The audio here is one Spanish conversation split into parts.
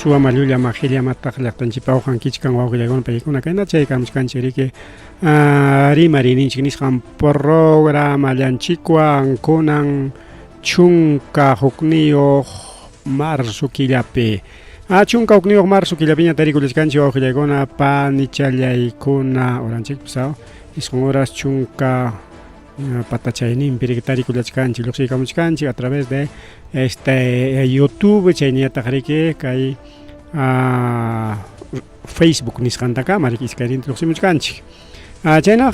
Sua Malulia Mahilia Matakla Tanchipauhan Kichkan Wagilagon Pericuna Kanache Kamskancherique Rimarinchnishan programa Lanchiquan Conan Chunka Huknio Marzo Kilape. Chunka Huknio Marzo Kilapiña Taricules Cancho Wagilegona Panichalia y Kuna Oranchik Sao. Y son horas Chunka Patachainin, Pirictaricules Canchi, Luxicamos Canchi a través de YouTube, Chainia Tajarike, Kai Facebook, Niskantaka, Marikiskarin, Luximus Canchi. China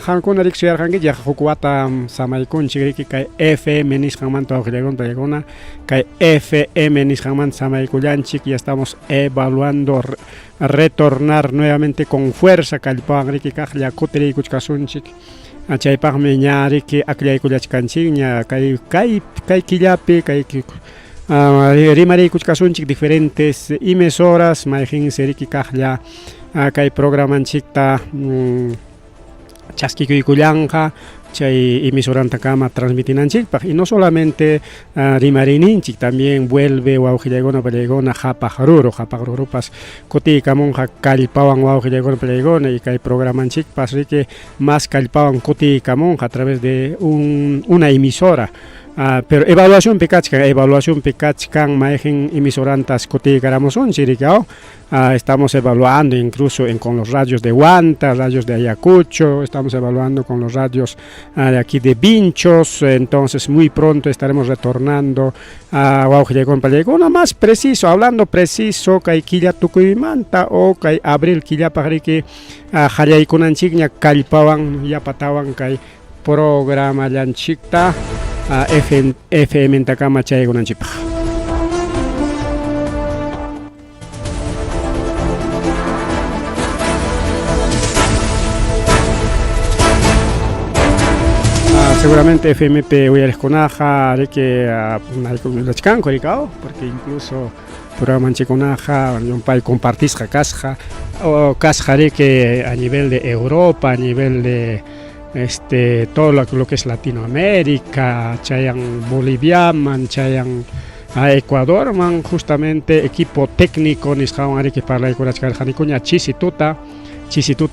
Hankuna Rixia Hangi, Yahukuata, Samaikun, Chiriki, Kai FM, Nishaman, Togilegon, Diagona, Kai FM, Nishaman, Samaikulanchik, y estamos evaluando retornar nuevamente con fuerza, Kalpan, Riki, Kajla, Kutri, Kuchkasunchik. Achaypaq meñari que aklaykulachkanchikña kay killapi kay rimari kuchkasunchik diferentes emisoras mayjin seriki kaqlla kay programanchikta chaskikuykullanqa chay emisoranta kama transmitinanchikpaq y no solamente rimarininchik también vuelve wawqillaykuna palaykuna hapaq rurupas kutiykamunqa kallpawan wawqillaykuna palaykuna y kay programanchikpas riki más kallpawan kutiykamunqa a través de una emisora. Pero evaluación picachkan majen emisorantas kutiykaramos chirikao. Estamos evaluando incluso con los radios de Huanta, radios de Ayacucho, estamos evaluando con los radios de aquí de Vinchos, entonces muy pronto estaremos retornando a Guaujilegón Palegona, más preciso, hablando preciso, kay Quilla Tucuymanta o kay Abril Quilla Pajariki, Jayaykunanchikña, Kallpawan, Yapatawan, kay programa Lanchikta, FM en Takama Chaygunanchipaj. Seguramente FMP Uyarezconaja, que Lachcanco, porque incluso programa Chiconaja, un país compartisca casja, o casja que a nivel de Europa, a nivel de todo lo que es Latinoamérica, chayan Bolivia, chayan a Ecuador, justamente equipo técnico, nisjawan que para la Ecurachcarjanico, Chisituta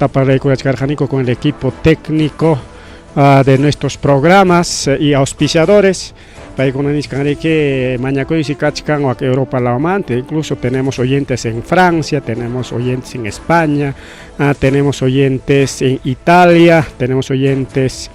para la Ecurachcarjanico con el equipo técnico de nuestros programas y auspiciadores. Que Europa la amante, incluso tenemos oyentes en Francia, tenemos oyentes en España, tenemos oyentes en Italia, tenemos oyentes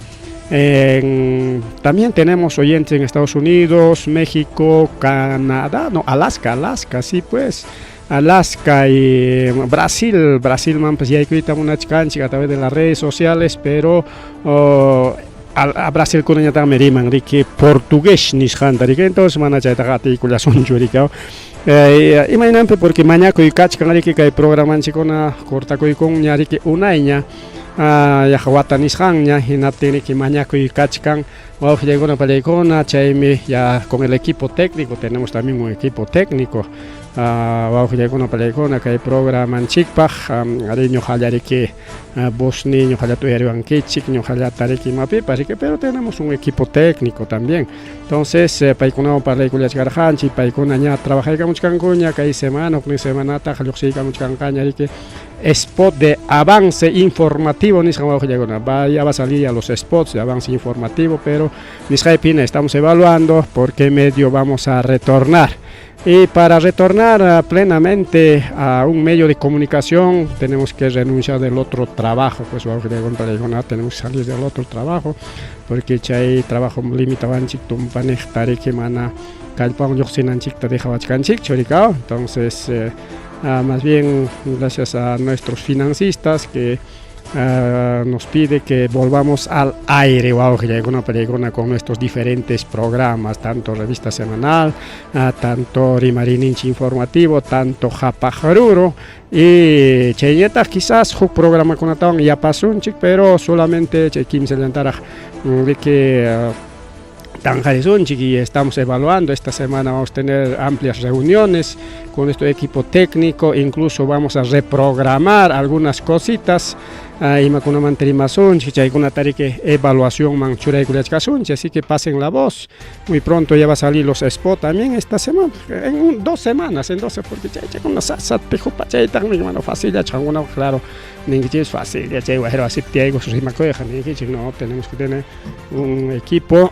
también tenemos oyentes en Estados Unidos, México, Canadá, no, Alaska, sí pues. Alaska y Brasil, man, pues ya hay que una chica a través de las redes sociales, pero a Brasil con ella también riman, que portugués ni que entonces van a echar artículos son juricao. Imagínate porque mañana que cachcan que hay programas con corta con ya que una aña ya jawata nishan ya hinate que mañana que cachcan o llegó una película ya con el equipo técnico tenemos también un equipo técnico. Una película que hay programa en Chikpaj, ariño que vos niño tu eran que chic, ojalá tareki mapi, pero tenemos un equipo técnico también. Entonces, paikuna película garjanchi, paikuna ya trabaja con mucha cancuña, que hay semana, con semana, tajaluxica mucha cancaña, que spot de avance informativo, ni vaya va a salir a los spots de avance informativo, pero ni estamos evaluando por qué medio vamos a retornar. Y para retornar plenamente a un medio de comunicación tenemos que renunciar del otro trabajo, pues tenemos que salir del otro trabajo porque hay trabajo limitado en que mana entonces más bien gracias a nuestros financistas que nos pide que volvamos al aire con nuestros diferentes programas, tanto revista semanal, tanto Rimarininchi informativo, tanto Japajaruro y Cheyeta quizás un programa con Atón y Apasunchik, pero solamente Chekim se lentara de que Tanjarizunchik, y estamos evaluando. Esta semana vamos a tener amplias reuniones con nuestro equipo técnico, incluso vamos a reprogramar algunas cositas. Y con una manterimasunchi, hay una evaluación así que pasen la voz. Muy pronto ya va a salir los spots también esta semana, en 2 semanas, porque ya con una salsa tejo pachay también mano fácil ya changuna claro, ni es fácil ya chay guajero así tiago su rima coja ni que no tenemos que tener un equipo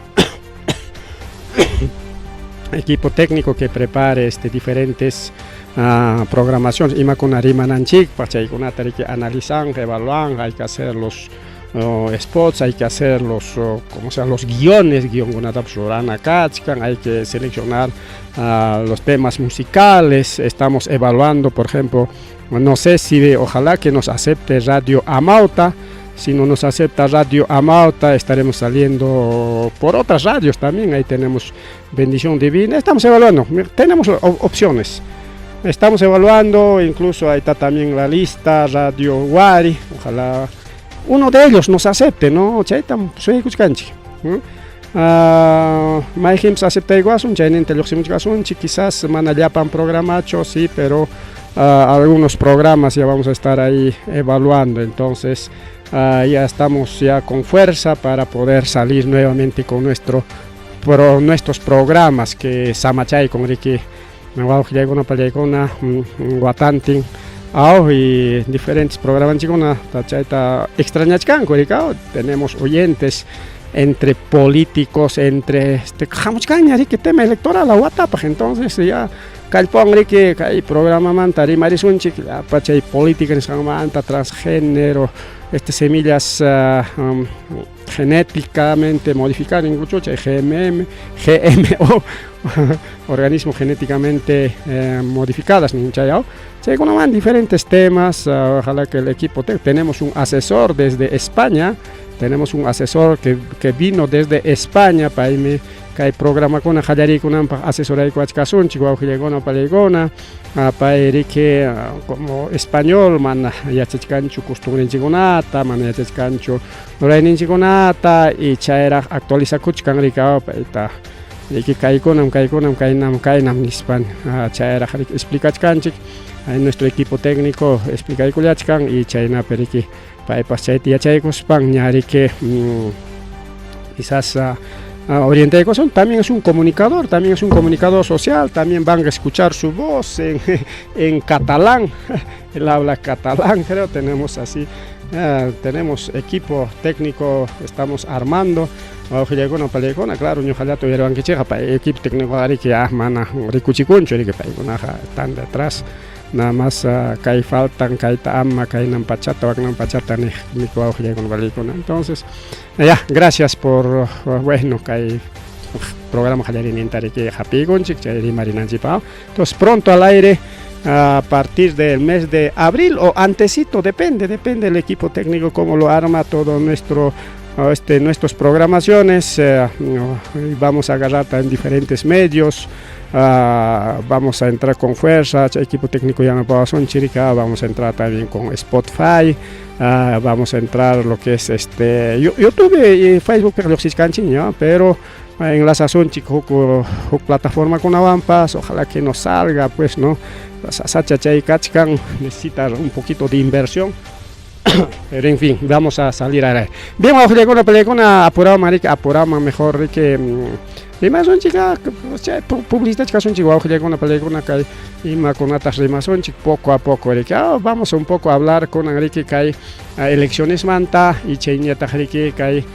equipo técnico que prepare diferentes programaciones y con arima nanchik para que analizan, evaluan, hay que hacer los spots, hay que hacer los los guiones, hay que seleccionar los temas musicales. Estamos evaluando, por ejemplo, no sé si ojalá que nos acepte Radio Amauta. Si no nos acepta Radio Amauta, estaremos saliendo por otras radios también. Ahí tenemos Bendición Divina. Estamos evaluando, tenemos opciones. Estamos evaluando, incluso ahí está también la lista Radio Wari. Ojalá uno de ellos nos acepte, ¿no? Acepta igual, quizás manallapan programacho, sí, pero algunos programas ya vamos a estar ahí evaluando. Entonces ya estamos ya con fuerza para poder salir nuevamente con nuestros programas que Samachay con Ricky Guatantin y diferentes programas extrañas. Tenemos oyentes entre políticos, entre que tema electoral la WhatsApp, entonces ya calpón que hay programa manta marisunchi pachay política en manta transgénero, semillas genéticamente modificadas, incluso GMO, organismos genéticamente modificadas, con diferentes temas. Ojalá que el equipo tenemos un asesor desde España, tenemos un asesor que vino desde España para irme que programa con Hallari con asesora y Coachcasun, Chihuahua Palegona, para que como español, man, ya chescancho costumbre chigonata, man, ya chescancho Norainin chigonata, y chaera actualiza Kuchkan Ricao, para que kainam nispan, chaera explica canchic, en nuestro equipo técnico explica y Kuliachkan, y chaina periki, para pasar ya chaicos pan, ñari que quizás. Oriente Ecosón también es un comunicador social, también van a escuchar su voz en catalán, él habla catalán, creo, tenemos así, tenemos equipo técnico, estamos armando, claro, ojalá tuvieran que checar para el equipo técnico que ricuchicuncho, que están detrás. Nada más que faltan, que ama, que nampachata, entonces ya, gracias por que hay programa que entonces pronto al aire a partir del mes de abril o antesito, depende del equipo técnico cómo lo arma todo nuestras programaciones. Vamos a agarrar en diferentes medios. Vamos a entrar con fuerza, equipo técnico ya no puedo son chirica, vamos a entrar también con Spotify, vamos a entrar lo que es YouTube y Facebook, pero en la sazón chico plataforma con avampas, ojalá que nos salga, pues no, necesita un poquito de inversión. Pero en fin, vamos a salir a ver. Bien, vamos a una película apurada mejor que más son chicas publicistas que son chihuahua una película que ima con atas rimas son poco a poco vamos un poco a hablar con Enrique que hay elecciones manta y cheñeta que hay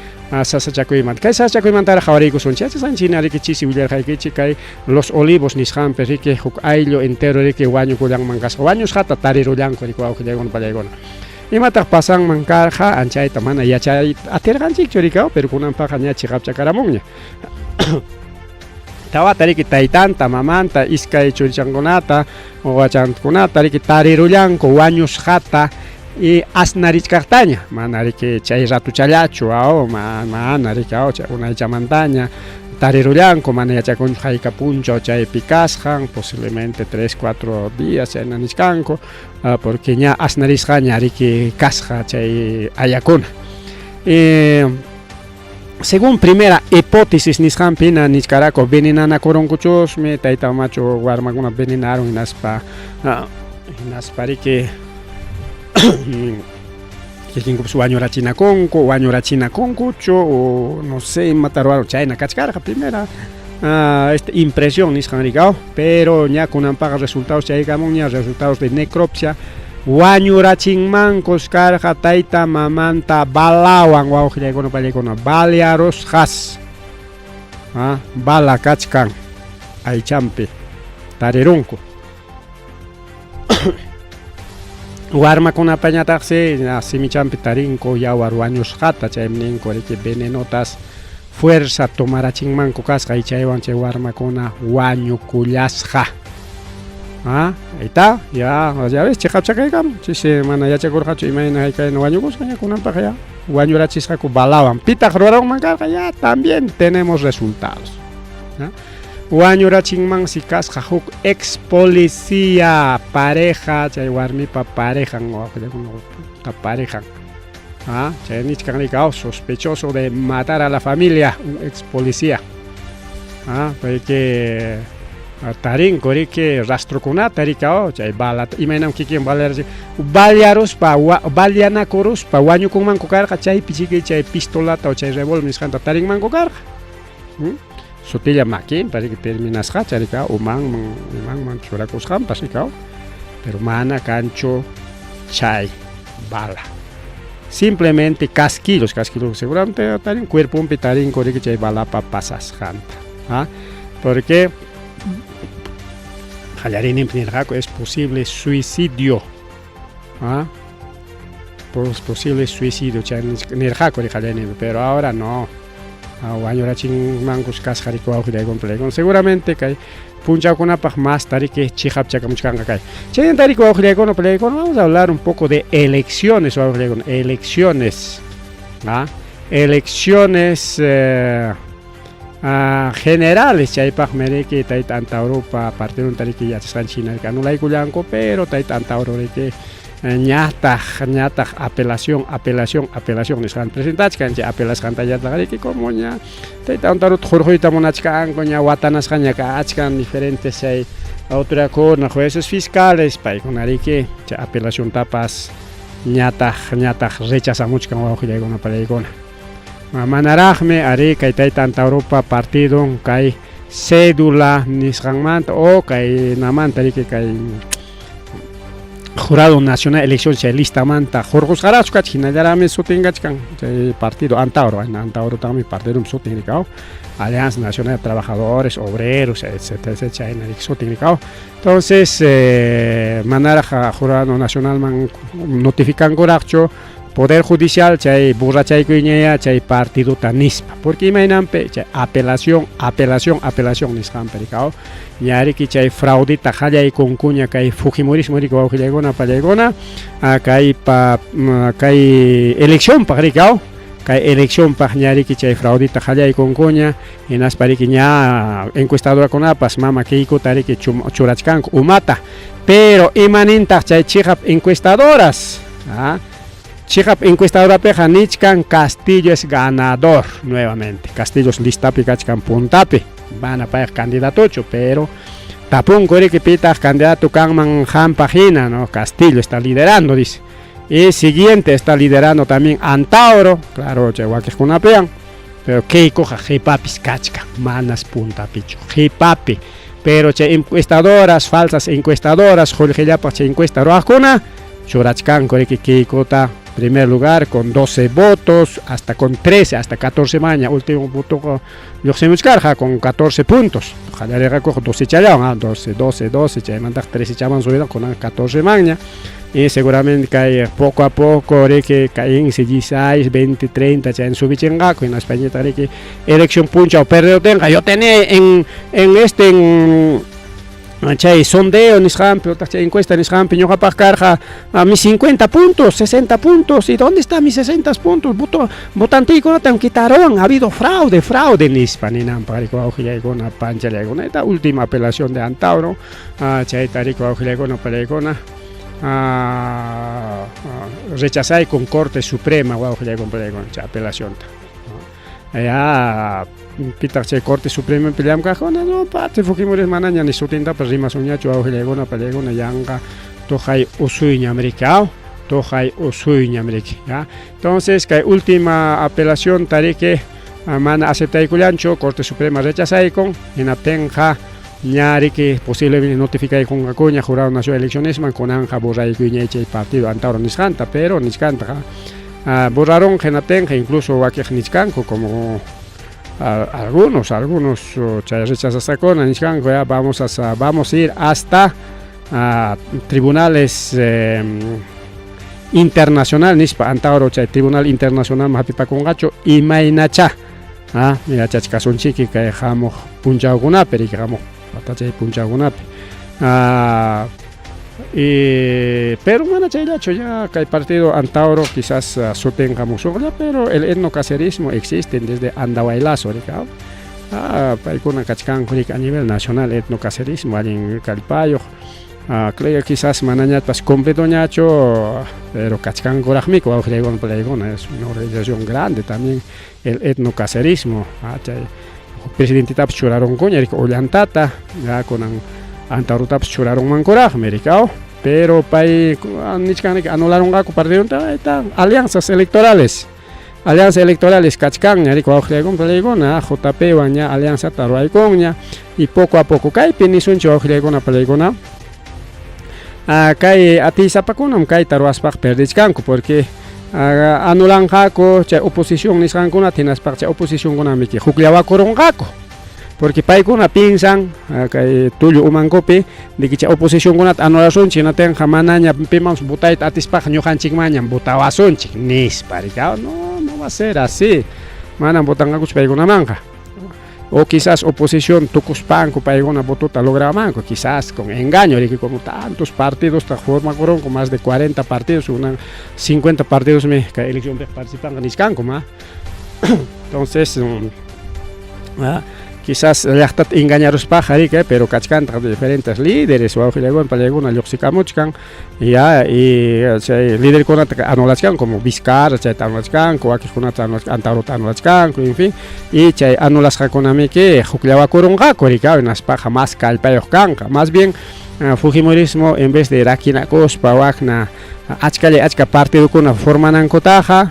sasa chacuiman que sasa chacuiman tara jawarico son chachas en China que chisi willar que los olivos ni jampe que ailo entero que guaño kulang mangas guaños jata tariro blanco que una película y matak pasang mangkarja anchay tamana ya chay atergan chicchoricao pero con un pajaña chigapcha caramuña tawa tari que taitanta mamanta iskay churichangonata o wachankunata tari que tarirullanco guaños jata y asnarich cartaña manari que chay ratu challacho ao manari que una chamantaña tarirullanco manaya chakun jaika puncho chay picasjan posiblemente 3-4 días en aniscanco porque ya asnarisja ñari que casja chay ayacuna según primera hipótesis nisqampina nichkarako venenana koronkuchusmi tayta macho warmakuna venenaron hinaspariki kikinkupish wañurachinakunkuchu o no sé mataruaron chayna kachkarqa primera impresión nisqanrikao pero ña kunanpaqa resultados chaykamun ña resultados de necropsia wañurachinmankos karqa tayta mamanta balawan wawqillaykuna pallaykuna balearosqas bala kachkan aychampi tarirunku warmakunaqa ñataqsi simichampi tarinku yawar wañusqata chaymi ninku riki venenotas fuerza tomarachinmanku kasqa y chaywan chay warmakuna wañukullasqa ahí está, ya ves, chikapchakaykamun, chisi mana yachakurqachu imayna haykayna wañukusqa ya kunanpaq ya wañurachisqaku balawan pitaq ruranman karqa ya también tenemos resultados. Wañurachinmansi kasqa huk ex policía pareja chay warmipa parejan parejan chay nichkanrikao sospechoso de matar a la familia, un ex policía porque tarin koriki rastrokunata rikao chay bala imaynam kikin balearuspa baleanakuruspa wañukunmanku karqa chay pichiki chay pistolata o chay revólver nisqanta tarinmanku karqa sutilla makin pariki terminasqa charika umanman churakusqanpas rikao pero mana kanchu chay bala simplemente casquillos seguramente tarin cuerpumpi tarin koriki chay balapa pasasqanta porque es posible suicidio. Pues posible suicidio, pero ahora no. Seguramente que punchakunapaq más tariki chihapchakamuchkanqa kay. Chay tariki wawqillaykuno vamos a hablar un poco de elecciones wawqillaykuno. Elecciones. Elecciones generales chaypaq mereki tayta Antauropa partido tariki yachasqanchina kanulaykullanku pero tayta Antauroriki ñataq apelación nisqan presentachkancha apelasqanta yataqariki como ña tayta Antaurota hurquyta munachkanku ña watanasqa ña kachkan diferentes chay autoridadkuna jueces fiscales paykunariki chay apelaciontapas ñataq rechazamuchkan wawqillaykuna pallaykuna manaraqmi ari kay tayta Antauropa partido kay cédula nisqanmanta o kay namanta riki kay Jurado Nacional Elección chay listamanta hurqusqaraqchu kachik hinallarami sutingachkan chay partido Antauro taqmi partido sutinrikao Alianza Nacional de Trabajadores, Obreros, etcétera, chayna sutinrikao. Entonces manaraq Jurado Nacional man notificankuraqchu Poder Judicial chay burrachaykuñaya chay partido tanispa porque imaynampi chay apelación nisqanpi rikao ñariki chay fraudita qallaykunkuña kay Fujimorismo riki wawqillaykuna pallaykuna kay elecciónpaq rikao kay elecciónpaq ñariki chay fraudita qallaykunkuña hinaspariki ña encuestadorkunapas mama Keikuta riki churachkanku umata pero imanintaq chay chiqap encuestadoras Chihap encuestadora peja nichkan Castillo es ganador nuevamente. Castillo es listapi kachkan puntapi. Van a pagar candidatucho, pero tapun que pita candidato kanman Pagina, ¿no? Castillo está liderando, dice. Y siguiente está liderando también Antauro, claro, Chehuaquejunapean. Pero Keiko jipapis kachkan, manas puntapicho, jipapi. Pero che encuestadoras, falsas encuestadoras, Jorgellapa che encuesta roajuna, churachkan que Keikota primer lugar con 12 votos, hasta con 13, hasta 14 maña, último voto con 14 puntos. Ojalá le recojo 12 chayaban, 12, chayamantak 13 chayaman subido con 14 maña. Y seguramente que poco a poco que caen 16, 20, 30 chayan subichengaco en la España que elección puncha o perdido tenga. Yo tenía en chay sondeo nisqanpi chay encuesta nisqanpi ñuqapaq karqa mis 50 puntos, 60 puntos, ¿y dónde están mis 60 puntos? Votantikunata quitaron, ha habido fraude nispa ninanpaq riku wawqillaykuna panchallaykuna. Esta última apelación de Antauro chayta riku wawqillaykuna pallaykuna rechazay con Corte Suprema wawqillaykuna pallaykuna chay apelación ya pitak chay Corte Suprema peleam kajona no parte Fujimori manaña ni sutinta pues rima soñacho aujilegona pelegona yanga tojay usuy americano tojay usuy americano ya entonces que última apelación tarique mana aceptay kulancho Corte Suprema rechazay con en atenja ñari que posiblemente notificay con acuña jurado nacional de elecciones man con anja borray cuñeche partido antauro niscanta pero niscanta borraron genatenja incluso aquí niscanco como algunos rechazan con niscanco ya vamos a ir hasta tribunales internacional nispa antauro tribunal internacional mahapipa con gacho y mainacha mira chachcason chiqui que dejamos punchado con aperi que dejamos batalla punchado con ape pero bueno ya que hay partido antauro quizás sotengamos pero el etnocacerismo existe desde andawailazo para una cachcan a nivel nacional etnocacerismo en Calpayo creo que quizás manañat pas completo ñacho pero cachcan gorajmico aujegon plegona es una organización grande también el etnocacerismo presidente taps churaron coña ollantata ya con antauro taps churaron mancoraj mericao pero pai anularon gaco partido alianzas electorales cachcan ya aujegon plegona JP baña alianza taruay coña y poco a poco kai penisuncho aujegon plegona kay atisapakunam kay taruaspaq perdichkanku porque anulan kako chay oposición nisqankuna tinaspaq chay oposición kunami que juklawakurunqaku porque paykuna piensan kay tullu umankupi de que chay oposición kunata anulasunchik natenqa manaña pimanpas butayta atispaq ñuqanchikmañam butawasunchik nispa no va a ser así manan butanqakuchik paykunamanqa o quizás oposición tucuspanco paigona botota logramanco quizás con engaño de que como tantos partidos forman con más de 40 partidos 50 partidos que elección participan en Iscanco entonces quizás ya engañaros pajarique pero cachcan diferentes líderes o auxilegón palegona yoxicamuchcan y líder con anulachcan como Vizcar chay anulachcan o aquí con antauro anulachcan en fin y chay anulasca con ami que jucleaba corunga coricao en las paja más calpayo canca más bien Fujimorismo en vez de raquina cospa wagna achka partido con forman cotaja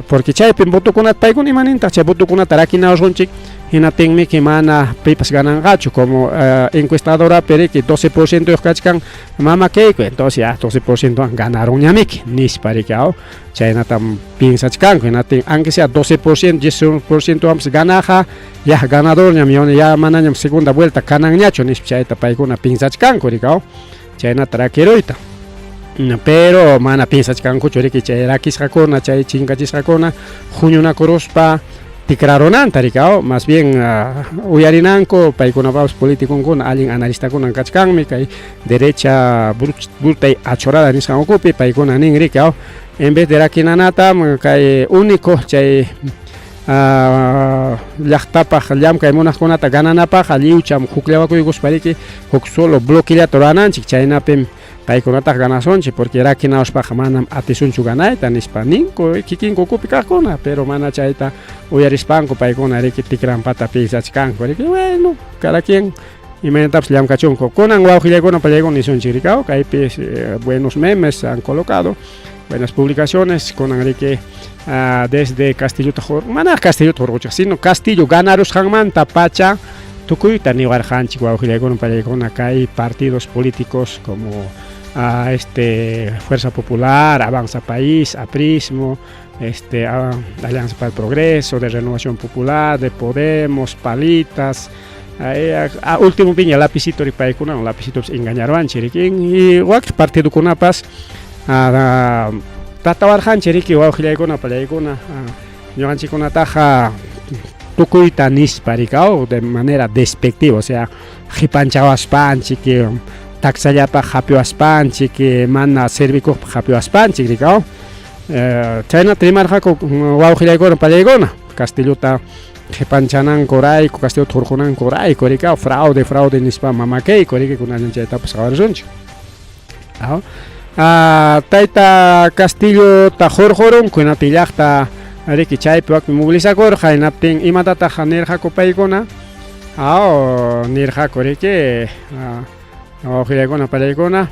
porque chay voto con atpaigun imaninta chay voto con atarakina osonchik hinatenme que mana pipas ganan gacho como encuestadora pero que 12% de kachkan mama keiko entonces ya 12% ganaron ñamik nisparikao chay natam piensachkan que aunque sea 12% 10% vamos ganaja ya ganador ñamion ya manañam segunda vuelta kanan ñacho nis chay tapaikuna piensachkan korikao chay natarakeroita pero mana piensachkan kuchori que chay rakis hakona chay chinkachis hakona juñuna korospa tikraronan tarikao más bien uyarinanko paikunapapis político con alguien analista con kachkanmi kay derecha burtay achorada niskan ocupi paikuna ningrikao en vez de rakinanata kay único chay llaqtapaq llam kay munaqkunata gananapaq alliucham hukllawakuykos pariki huk solo bloquilla torananchik chaynapim paykunata ganasonchik porque rakinawashpaqa manam atisunchu ganayta nispa ninko kikinko kupi kaqkuna pero mana chayta uyarispanku paykuna riki tikranpata pinsachkanku riki bueno cada quien imantapas llamkachunku kunan wawqillaykuna pallaykuna nisunchik rikao kaypi buenos memes han colocado buenas publicaciones kunan riki desde Castilluta mana Castilluta jorgochik sino Castillo ganarusqanmanta pacha tukuyta niwarqanchik wawqillaykuna pallaykuna kay partidos políticos como Fuerza Popular, Avanza País, Aprismo, Alianza para el Progreso, de Renovación Popular, de Podemos, Palitas, último piña lapicito y paikuna, lapicito engañaron chirikin y wak partido kunapas tatawarhan chiriki wawqillaykuna pallaykuna ñuqanchikkuna taja tukuyta nisparikao de manera despectiva, o sea, hipanchawaspanchik taxallapa hapiwaspanchik mana servikuq hapiwaspanchik rikao chayna trimarqaku wawqillaykuna pallaykuna Castilluta hipanchananku rayku Castilluta hurqunanku rayku rikao fraude nispa mamakayku riki kunaña chaytapas qawarishunchik tayta Castilluta hurqurunku hinata llaqta ariki chaypiwak movilizakurqa hinaptin imatataq nirqaku paykuna nirqaku riki wawqiykuna palaykuna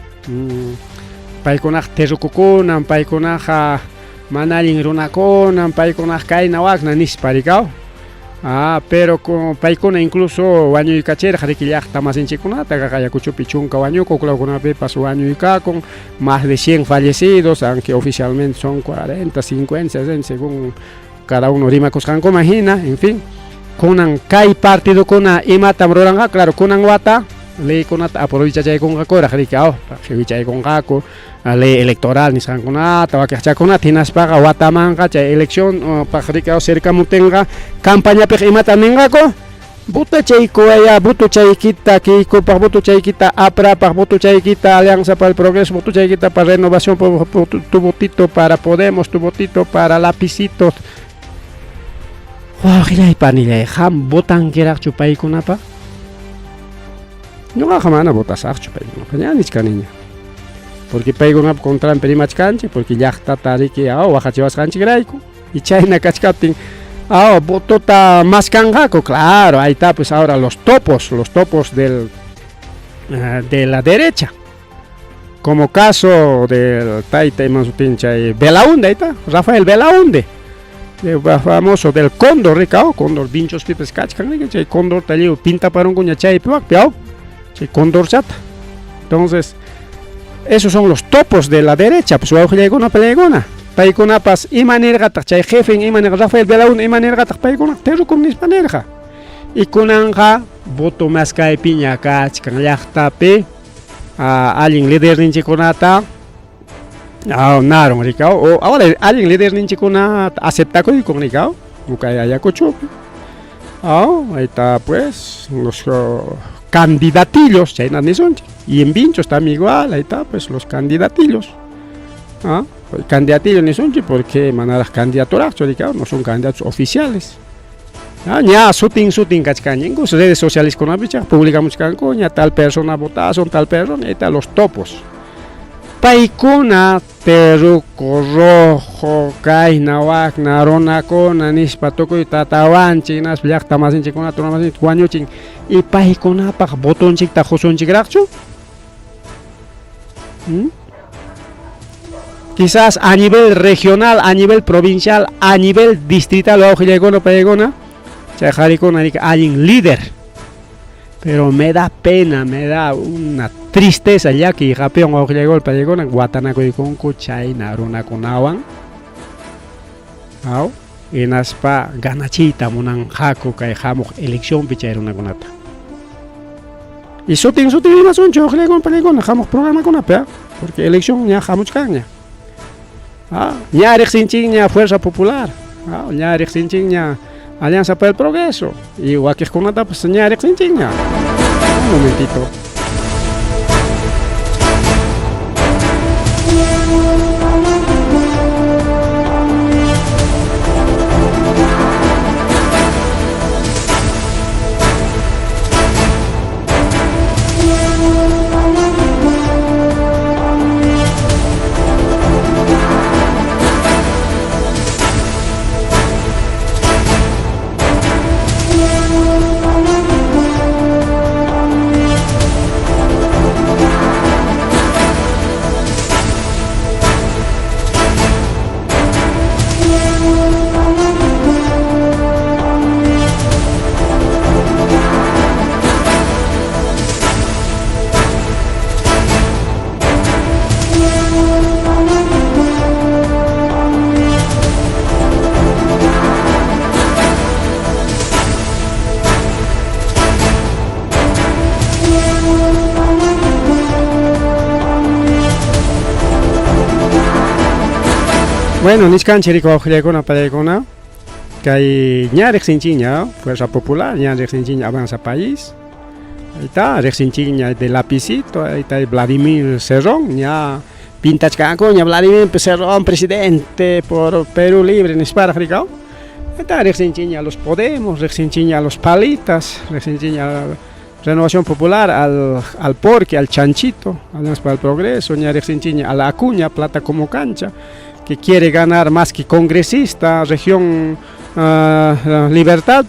paykunaq terrukukunan paykunaqa mana allin runakunan paykunaq kayna waqna nispa rikaw pero paykuna incluso wañuykachirqa riki llaqta masinchikkunata Ayacuchopi chunka wañukuq uklawkunapipas wañuykakun más de 100 fallecidos aunque oficialmente son 40, 50, 60 según cada uno rimakusqankuma hina en fin kunan kay partidokuna imatam ruranqa claro kunan wata leykunata aprovechachaykunqakuraq riki qhiwichaykunqaku ley electoral nisqankunata wakiqchakunata hinaspaqa watamanqa chay elección riki cercamutinqa campañapiq imata ninqaku votachaykuyaya votachaykita Keikopaq votachaykita APRApaq votachaykita Alianza para el Progreso votachaykita para Renovación tu votito para Podemos tu votito para Lapicito waqillaypanillay qam votankirakchu paykunapaq ñuqaqa mana votasaqchu paykunaqa ña nichkaniña porque paykunapi contrampi rimachkanchik porque llaqtata riki waqachiwasqanchikrayku y chayna kachkaptin votota maskanqaku claro ahí está pues ahora los topos de la derecha como caso del tayta imansutin chay Belaunde ahí está Rafael Belaunde famoso del Cóndor rikao Cóndor vinchos pipes kachkan riki chay Cóndor talliw pinta parunkuña chaypiwaq chay Cóndor chata entonces esos son los topos de la derecha pues wawqillaykuna palaykuna paykunapas imanirqataq chay jefe imanirqa Rafael Belaunde imanirqataq paykunaq terrukum nispanirqa y kunanqa voto maskaypiña kachkan llaqtapi allin liderninchikkunata naron rikao o ahora allin liderninchikkunata aceptakuykun rikao ukay Ayacuchopi ahí está pues los candidatillos chayna nisunchik y en Vinchos también igual ahí está pues los candidatillos candidatillos nisunchik porque manaraq candidaturas no son candidatos oficiales ña sutin kachkan incluso redes sociales kunapicha publicamos kanku ña tal persona votaron tal persona ahí está los topos paykuna terruco rojo kayna waqna runakuna nispa tukuy tatawanchik naspa llaqta masinchikkunata runa masinchik wañuchin y paykunapaq botonchikta qusunchikraqchu quizás a nivel regional a nivel provincial a nivel distrital wawqillaykuna paykuna chay qarikuna allin líder pero me da pena me da una tristeza llaki qapiwan wawqillaykuna paykuna watanakuykunku chayna runakunawan hinaspa ganachiyta munanqaku kay hamuq elecciónpi chay runakunata y sutin rimasunchu wawqillaykuna paykuna hamuq programakunapi porque elección ña hamuchkan ña riqsinchik ña Fuerza Popular ña riqsinchik ña Alianza para el Progreso y wakiqkunata pues ña riqsinchik ña un momentito Bueno, niskanchik riki wawqillaykuna pallaykuna kay ña riqsinchik ña Fuerza Popular ña riqsinchik Avanza País ahí está riqsinchik ña de Lapicito ahí está Vladimir Cerrón ña pintachkanku ña Vladimir Cerrón presidente por Perú Libre nisparaq rikao ahí está riqsinchik ña los Podemos riqsinchik ña los Palitas riqsinchik ña Renovación Popular al Porqui al Chanchito Alianza para el Progreso ña riqsinchik ña a la Acuña Plata como Cancha que quiere ganar más que congresista, región Libertad,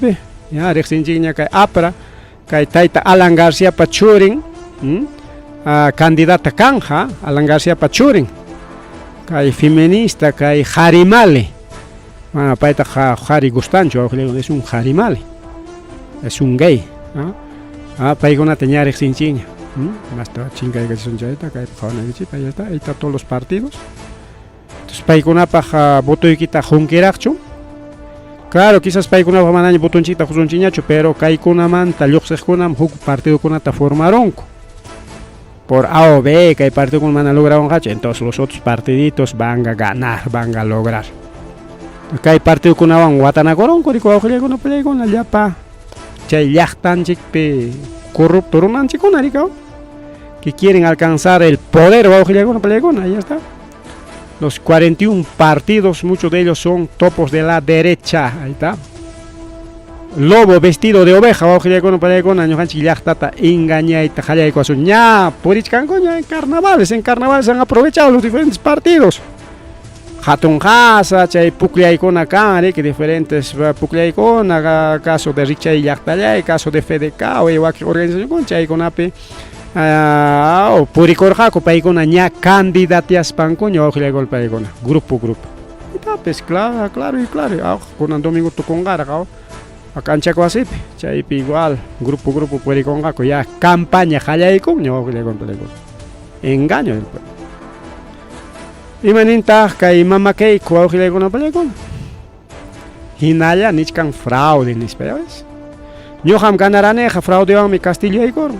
ya, rexinchiña que APRA, que taita Alan García Pachurin, candidata canja, Alan García Pachurin, que feminista, que Jarimale, paita Jari Gustancho, es un Jarimale, es un gay, paigona tenía rexinchiña, más chinga que son chaita, que ya está, ahí está todos los partidos. Entonces, paigona paja voto y quita Junkeracho. Claro, quizás paigona manaña botonchita Jusunchiñacho, pero kaikuna man, talyoxekunam, huk partido kuna ta formaron. Por A o B, que hay partido con man lograron hacho, entonces los otros partiditos van a ganar, van a lograr. Que hay partido con van Guatanacorón, Corico, con pelea con la yapa. Chay yachtan chikpe corrupto runan chiconarico, que quieren alcanzar el poder, con pelea con ahí está. Los 41 partidos, muchos de ellos son topos de la derecha, ahí está. Lobo vestido de oveja, en carnavales han aprovechado los diferentes partidos. Hatun Hasa, chay Pucliaicona Cari, que diferentes Pucliaicona, caso de Richay Yachtalay, caso de FDK, o igual que organización con Chay Conape. Puricorjaco paigona ña candidatias pancoño ojile gol paigona grupo y pues claro con un domingo tu congara a cancha así chaipi igual grupo puricorjaco ya campaña jaya coño ojile gol paigona engaño el pueblo y maninta kai mama kei ko ojile gol paigona hinaya nichkan fraude ni esperas yo ham ganaraneja fraude a mi Castillo y coro.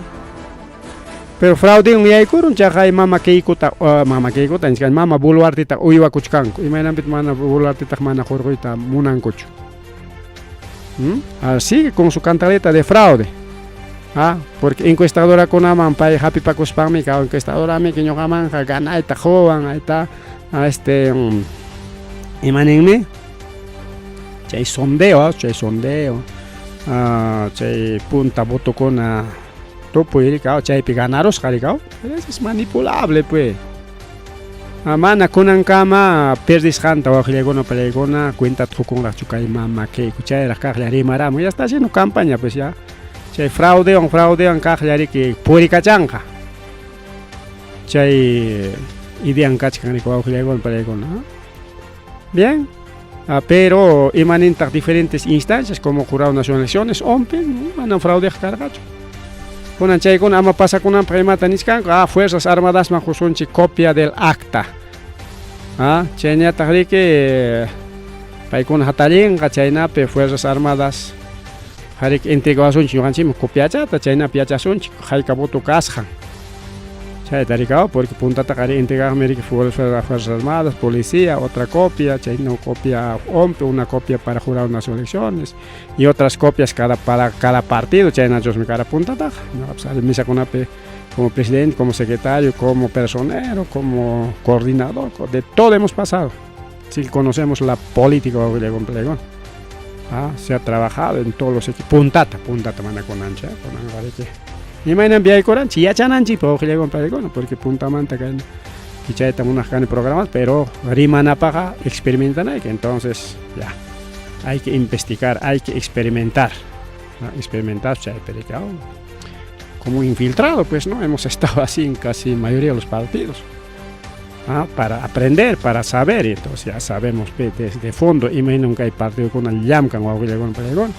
Pero fraude un yai kurun chakay mama keikuta inskan mama buluartita uywa kuchkanko imaynapit mana buluartita mana jorgoita munankochu. Así con su cantaleta de fraude. Porque encuestadora con aman pay happy pacos pami ka encuestadora me que ñogaman gana eta joven eta imanenme chay sondeo chay punta voto con topo iricao, chaypi ganaros jaricao, pero eso es manipulable pues. Mana kunan kama perdis janta o gilegona pelegona cuenta con la chucay mama que cuchara la caja rimaramo ya está haciendo campaña pues ya. Chay fraude an caja que purica chanja. Chay idean cachcan rico gilegona pelegona. Bien. Pero emanan diferentes instancias como Jurado Nacional de Elecciones, ompen, manan fraude cargacho. Con anchay con ama pasa con un prima taniscan Fuerzas Armadas majusonchi copia del acta. Chenya tahrike paikun hatalin chayna pe Fuerzas Armadas harik integrasunchi yuhanchim copia chata chayna piachasunchi hayka voto kasjan. Chay taricao porque punta takari integrar América Fuerzas Armadas, policía, otra copia, chayna copia ompe, una copia para Jurado Nacional de Elecciones y otras copias para cada partido, chayna yo me cara punta tak, misa con ape como presidente, como secretario, como personero, como coordinador, de todo hemos pasado. Si conocemos la política de Complegón, se ha trabajado en todos los equipos, puntata mana con ancha, con angarete. Y me envié coranchi ya chananchi porque punta manta que quizá estamos unas programas pero rimana paga experimentan ahí que entonces ya hay que investigar, hay que experimentar como infiltrado pues no hemos estado así en casi mayoría de los partidos para aprender, para saber y entonces ya sabemos desde fondo y me nunca hay partido con el yamcan o con pelegón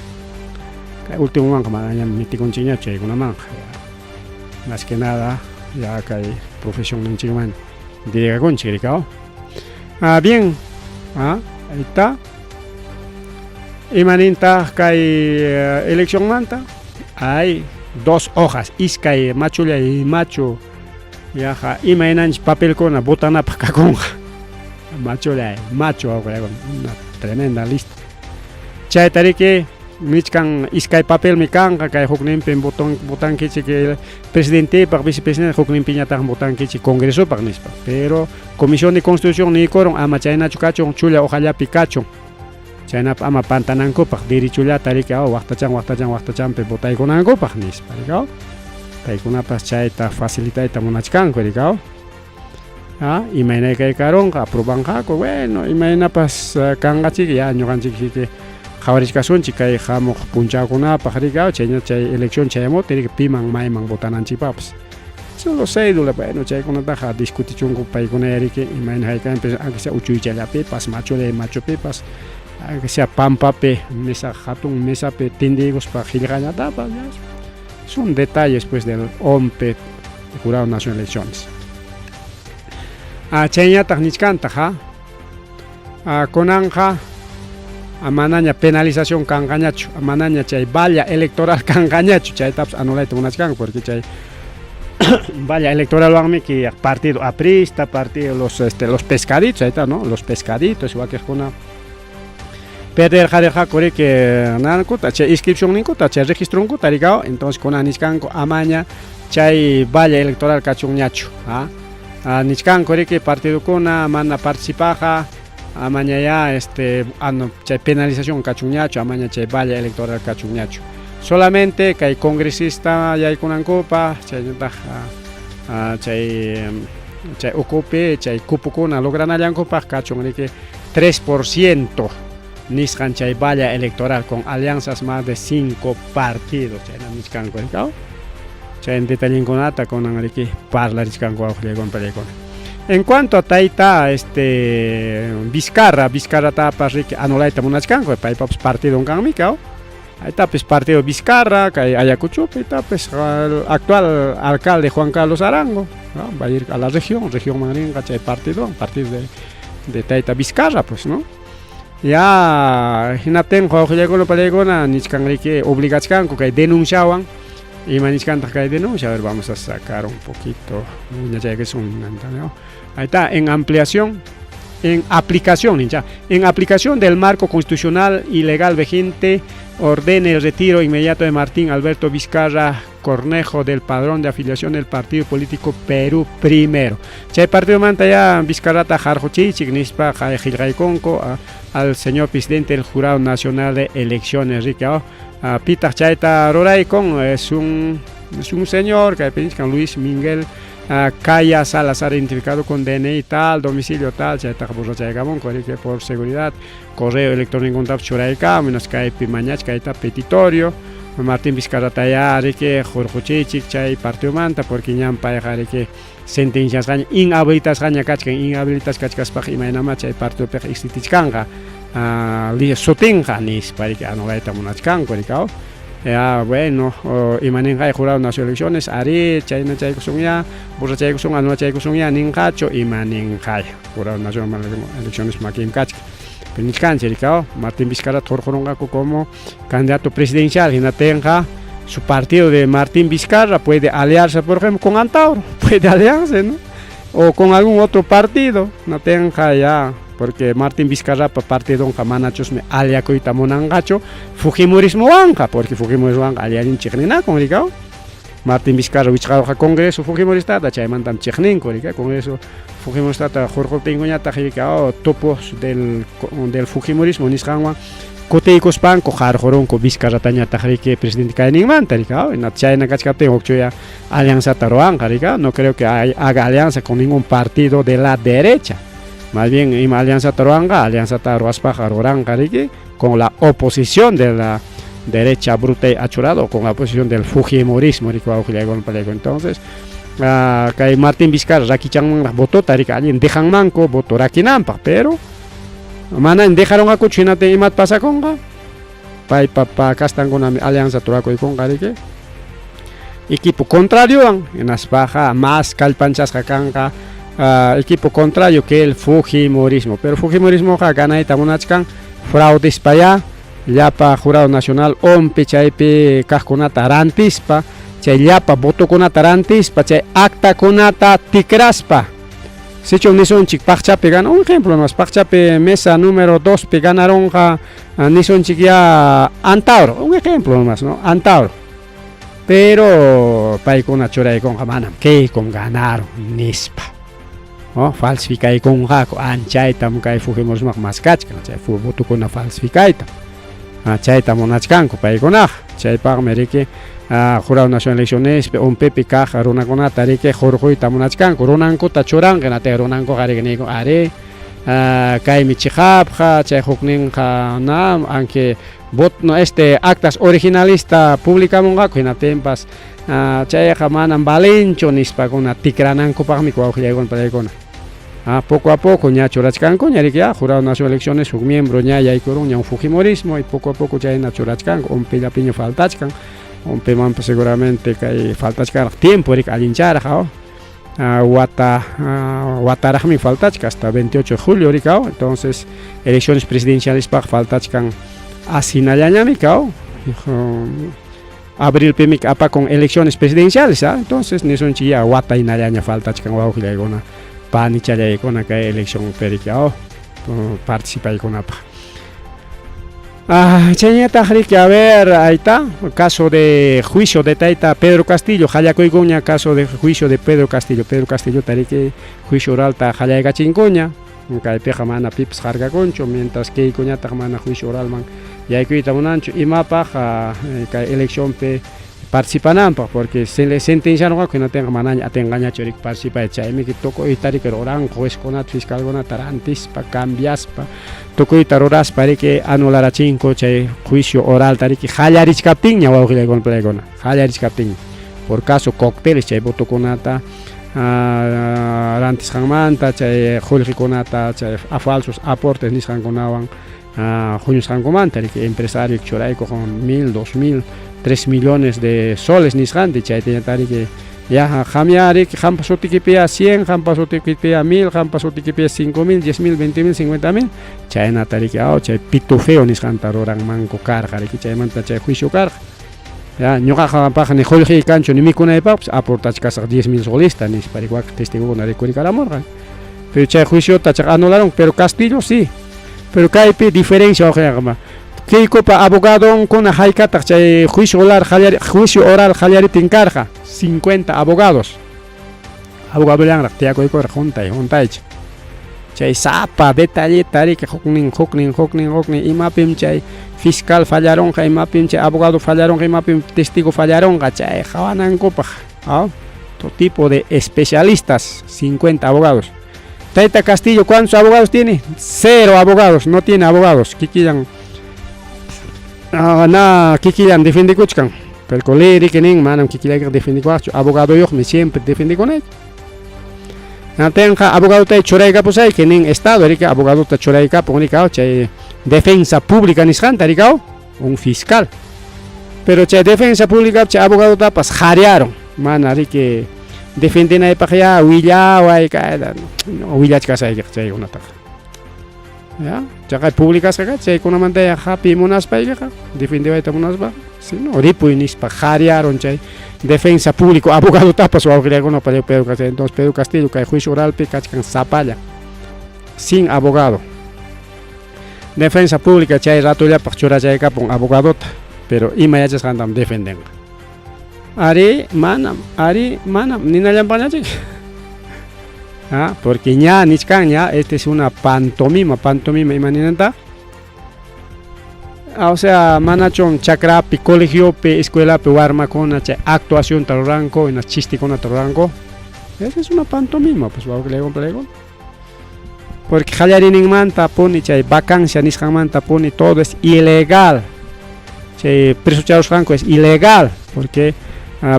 último man como ya metí con chiñache una manja más que nada ya que hay profesión en Chicaman diga con chiricao bien ahí está y maninta que hay elección manta hay 2 hojas iscay machulia y macho ya y mainan papel con la botana para con machulia macho una tremenda lista chay tarike Michkan iskay papel mi kanga kay huknim pen botan que el presidente par vicepresidente huknim piñata botan que congreso par nispa pero comisión de constitución ni koron ama chayna chukacho chula ojalá picacho chayna ama pantananko par diri chula tarika waqtachan pe botay konanko par nispa rikao paykuna pas chayta facilita ita monachkanko rikao Imayna kay karon aproban kako bueno imaynapas kanqachik ya ñuqanchik qhawarishkasunchik kay hamuq punchakunapaq rikaw chayna chay elección chayamut tirik piman mayman votananchikpapas solo cédula bueno chaykunataqa discutichunku paykuna riki imayna haykanpis aunque sea uchuychallapipas machopipas aunque sea pampapi mesa hatun mesapi tindiguspa qillqañatapas son detalles pues del OMPE Jurado Nacional de Elecciones. Chayñataq nichkantaqa kunanqa manaña penalización kanqañachu manaña chay valla electoral kanqañachu chaytapas anulayta munachkanku porque chay valla electoral wanmi que partido aprista partido los pescaditos chayta no los pescaditos wakiqkuna perder jareja kuri que nankuta chay inscripción ninkuta chay registronkuta rikaw entonces kunan nichkanku amaña chay valla electoral kachunñachu nichkanku riki partidokuna mana participaja amaña ya chay penalización kachunñachu amaña chay valla electoral kachunñachu solamente kay congresista yaykunankupa chayñataq chay ukupi chay cupukuna logranallankupa kachun riki 3% nisqan chay valla electoral con alianzas más de 5 partidos chayna nichkanku rikaw chay detallinkunata kunan riki parlariskanku awqllaykunpallaykunqa. En cuanto a Taita, Vizcarra tapas riki anulayta munachkanku paypapas partido kanmikaw. Aytapas partido Vizcarra, kay Ayacuchupi, tapas el actual alcalde Juan Carlos Arango, ¿no? Va a ir a la región manrinqa chay partido de Taita Vizcarra, pues, ¿no? Ya hinatenqa awqllaykunapalaykuna nichkan riki obligachkanku kay denunciawan. Y maniscanta que denuncia, a ver, vamos a sacar un poquito, ¿no? Ahí está, en aplicación del marco constitucional y legal vigente, ordene el retiro inmediato de Martín Alberto Vizcarra Cornejo del padrón de afiliación del partido político Perú Primero. Chay partido manta ya Vizcarrata Jarjochichik Nispa Jajilraiconco al señor presidente del Jurado Nacional de Elecciones, Rica. Peter Chaita Roraicon es un señor que con Luis Miguel Calla Salazar, identificado con DNI tal, domicilio tal, Chaita Burrachaigamon, que por seguridad, correo electrónico en Tapchuraika, menos Skype Mañach, Caita Petitorio, Martín Vizcarra Rique, Jorge Chichik, Chay Partido Manta, porque ñam paja que sentencias inhabilitas gaña kachkan, inhabilitas kachkaspaj y mainama Chay Partido Pej Istitichkanga. Sotinga nis para que anulaita munachkan korikao bueno imaninga el Jurado Nacional de Elecciones ari chayna chay kusunya burra chay kusunga anula chay kusunya ningacho imaninga Jurado Nacional de Elecciones makin kachka penichkan chirikao Martín Vizcarra torjoronga como candidato presidencial hinatenga su partido de Martín Vizcarra puede aliarse por ejemplo con Antauro, puede aliarse, ¿no? O con algún otro partido, no tenga ya porque Martín Vizcarra partido don Kamanachos me alia coita monangacho Fujimorismo banca porque Fujimorismo banca alia in chichnina con ricao Martín Vizcarra wichado ha congreso Fujimorista da chaymantam chichnin con ricao congreso Fujimorista ta Jorge Pingoña ta ricao topos del Fujimorismo nisqanwan koteikos pan ko jarjoron ko Vizcarra taña ta rique presidente kainin manta ricao en chayna kachkate okchoya alianza taroanca ricao no creo que haga alianza con ningún partido de la derecha. Más bien, en Alianza Taroaspa Jaroranga con la oposición de la derecha bruta y achurado, con la oposición del Fujimorismo. Entonces, que Martín Vizcarra, Rakichan votó Tarika, dejan manco, votó Rakinampa, pero mana dejaron a Cuchinate y Mat Pasaconga, Papa Castan con Alianza Toraco y Conga, equipo contrario, en Aspaja, más Calpanchas Jacanga. Equipo contrario que el Fujimorismo, pero Fujimorismo gana y tamunachkan fraudes para allá ya para Jurado Nacional OMPE chaype casconata tarantispa chay yapa voto con tarantispa chay acta conata ticraspa si hecho nison chik pachchape gana un ejemplo más pachchape mesa número 2 pe ganaron nison chik ya Antauro un ejemplo más no Antauro pero paikuna choray con manam que con ganaron nispa falsificai con jaco anchaita mukai Fujimorismo más cachka chay voto con falsificaita chaita monachkanko paikonaj chaypaqmi riki Jurado Nacional Elecciones unpipi kaq runakunata riki hurquyta munachkanku runankuta churanqa natay runankuqa riki niyku ari kaymi chiqapqa chay hukninqa na aunque no actas originalista publicamunqaku hinatempas chayqa manan valenchu nispakuna tikranankupaqmi wawqillaykuna palaykuna poco a poco ña churachkanku ña riki Jurado Nacional Elecciones un miembro ña yaykurun ña un fujimorismo y poco a poco chayna churachkanku pillapiño faltachkan unpimanpas seguramente kay faltachkan tiempo riki allincharqa wataraqmi faltachka hasta 28 de julio riki entonces elecciones presidenciales paq faltachkan asinallañami abril pimi apa con elecciones presidenciales entonces nisunchi ya wata inallaña faltachkan wawqillaykuna panichallaykuna kay elección periki participaykunapaq chayñataq riki a ver ahí está caso de juicio de tayta Pedro Castillo hallakuykuña caso de juicio de Pedro Castillo tariki juicio oralta hallaykachinkuña kaypiqa mana pipas qarqakunchu mientras kaykuñataq mana juicio oralman yaykuyta munanchu imapaq kay elecciónpi participananpaq porque sentenciaronqa hinatinqa manaña atinqañachu riki participay chaymi tukuyta riki ruranqa juezkunata fiscalkunata rantispa cambiaspa tukuyta ruraspa riki anularachinku chay juicio oralta riki hallarichkaptinña wawqillaykuna palaykuna hallarichkaptinña por caso cócteles chay votokunata rantisqanmanta chay qullqikunata chay falsos aportes nisqankunawan huñusqankumanta riki empresario churayku con 1.000, 2.000, 3 millones de soles nisqanti chaytiñata riki ya qamya riki qampa sutikipia 100 qampa sutikipia 1.000 qampa sutikipia 5.000, 10.000, 20.000, 50.000 chaynata riki chay pitufeo nisqanta ruranmanku karqa riki chaymanta chay juicio karqa ya ñuqaqapaq ni qullqi kanchu ni mikunaypaqpas aportachkasaq 10.000 solista nispa riki wak testigukuna rikurikaramurqa pero chay juiciota anularon pero Castillo sí pero kaypi diferencia waqayqa kaykupa abogadonkuna haykataq chay juicio oral qallariptin karqa 50 abogados abogadollanraq tiyakuykurqa juntaycha chay sapa detallita riki huknin imapim chay fiscal fallaronqa imapim chay abogado fallaronqa imapim testigo fallaronqa chay qawanankupaq todo tipo de especialistas 50 abogados Tayta Castillo ¿cuántos abogados tiene? 0 abogados no tiene abogados kikillan kikillan defendikuchkan pero coleri kenin manam kikillayqa defendikuaqchu abogado yoqmi siempre defendikunay natenqa abogado tay churaykapusay kenin estado riki abogado ta churaykapun rikaw chay defensa pública nisqanta rikaw un fiscal pero chay defensa pública chay abogado tapas qhariaron mana riki defendinaypaq ya willaway kayta willachkasayki chaykunataqa ya chaqay publikasqa chaykunamanta hapi munaspayqa defendiwayta munaspa sino ripuy nispa qhariaron chay defensa público abogado tapas wawqillaykuna Pedro Castillo entonces Pedro Castillo kay juicio oralpi kachkan sapalla sin abogado defensa pública chay ratullapaq churachaykapun abogadota pero ima yachasqantam defendenqa ari manam ninallampañachik porque ña nichkan ña este es una pantomima imaninanta o sea manachon chakrapi colegiopi escuelapi warmakuna chay actuación taruranko inas chistikuna taruranko esa es una pantomima pues wawqillaykuna porque qallarininmanta puni chay vacancia nisqanmanta puni todo es ilegal chay presucharusqanku es ilegal porque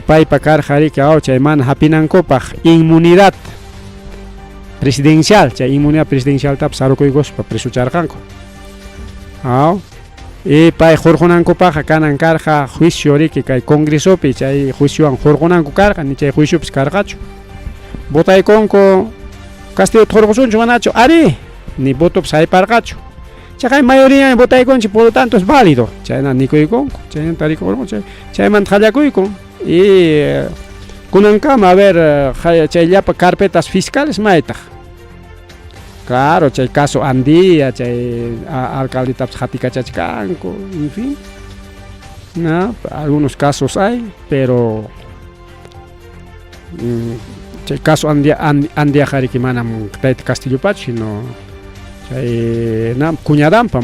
paypa karqa riki chay mana hapinankupaq inmunidad presidencial chay inmunidad presidencial tapas sarukuykuspa presucharqanku y pay hurqunankupaq kanan karqa juicio riki kay congresopi chay juiciowan hurqunanku karqa ni chay juiciopis karqachu votaykunku Castillo hurqusunchu manachu ari ni votopis hayparqachu chay mayoría votaykunchu por lo tanto es válido chayna nikuykunku chaynata rikurqunku chaymanta qallakuyku y kunankama a ver chayllapa carpetas fiscales maytaq claro chay caso Andía chay alcaldetapas hatikachachkanku en fin algunos casos hay pero chay caso Andía qariki manam Tayta Castillopachu sino chay kuñadanpa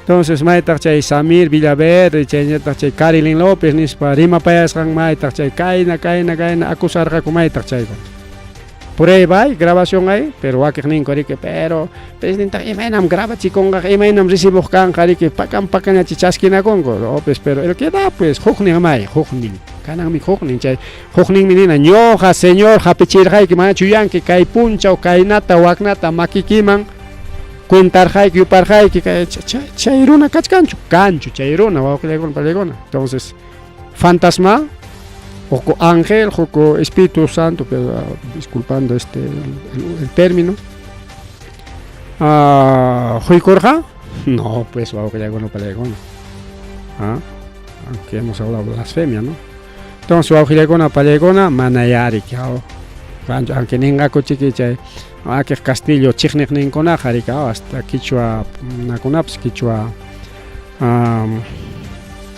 Entonces maytaq chay Samir Villaverde chayñataq chay Carilin López nispa rimapayasqan maytaq chay kayna acusarqaku maytaq chayku. Prueba hay, grabación hay, pero wakiq ninku riki, pero presidente imaynam grabachikunqa, imaynam recibuqkanqa riki, pakan chichaskinakunku, no, pues, pero el que da pues huknin may, huknin, kananmi huknin chay, huknin minina, ñoqa señor hapichirqayki mana chuyanki kay punchaw, kaynata, waknata makikiman, kuntarqayki, yuparqayki, chay runa kachkanchu, kanchu chay runa, wawqillaykuna palaykuna. Entonces, fantasma, Joco ángel, Joco Espíritu Santo, pero, disculpando el término. ¿Juicorja? No, pues vamos que ya no palegona. Aunque hemos hablado de blasfemia, ¿no? Entonces, vamos que ya con palegona, manayari, que aunque ninga cochiquicha, que castillo, chignek ninkona, jarika, hasta quichua, nakunaps, quichua,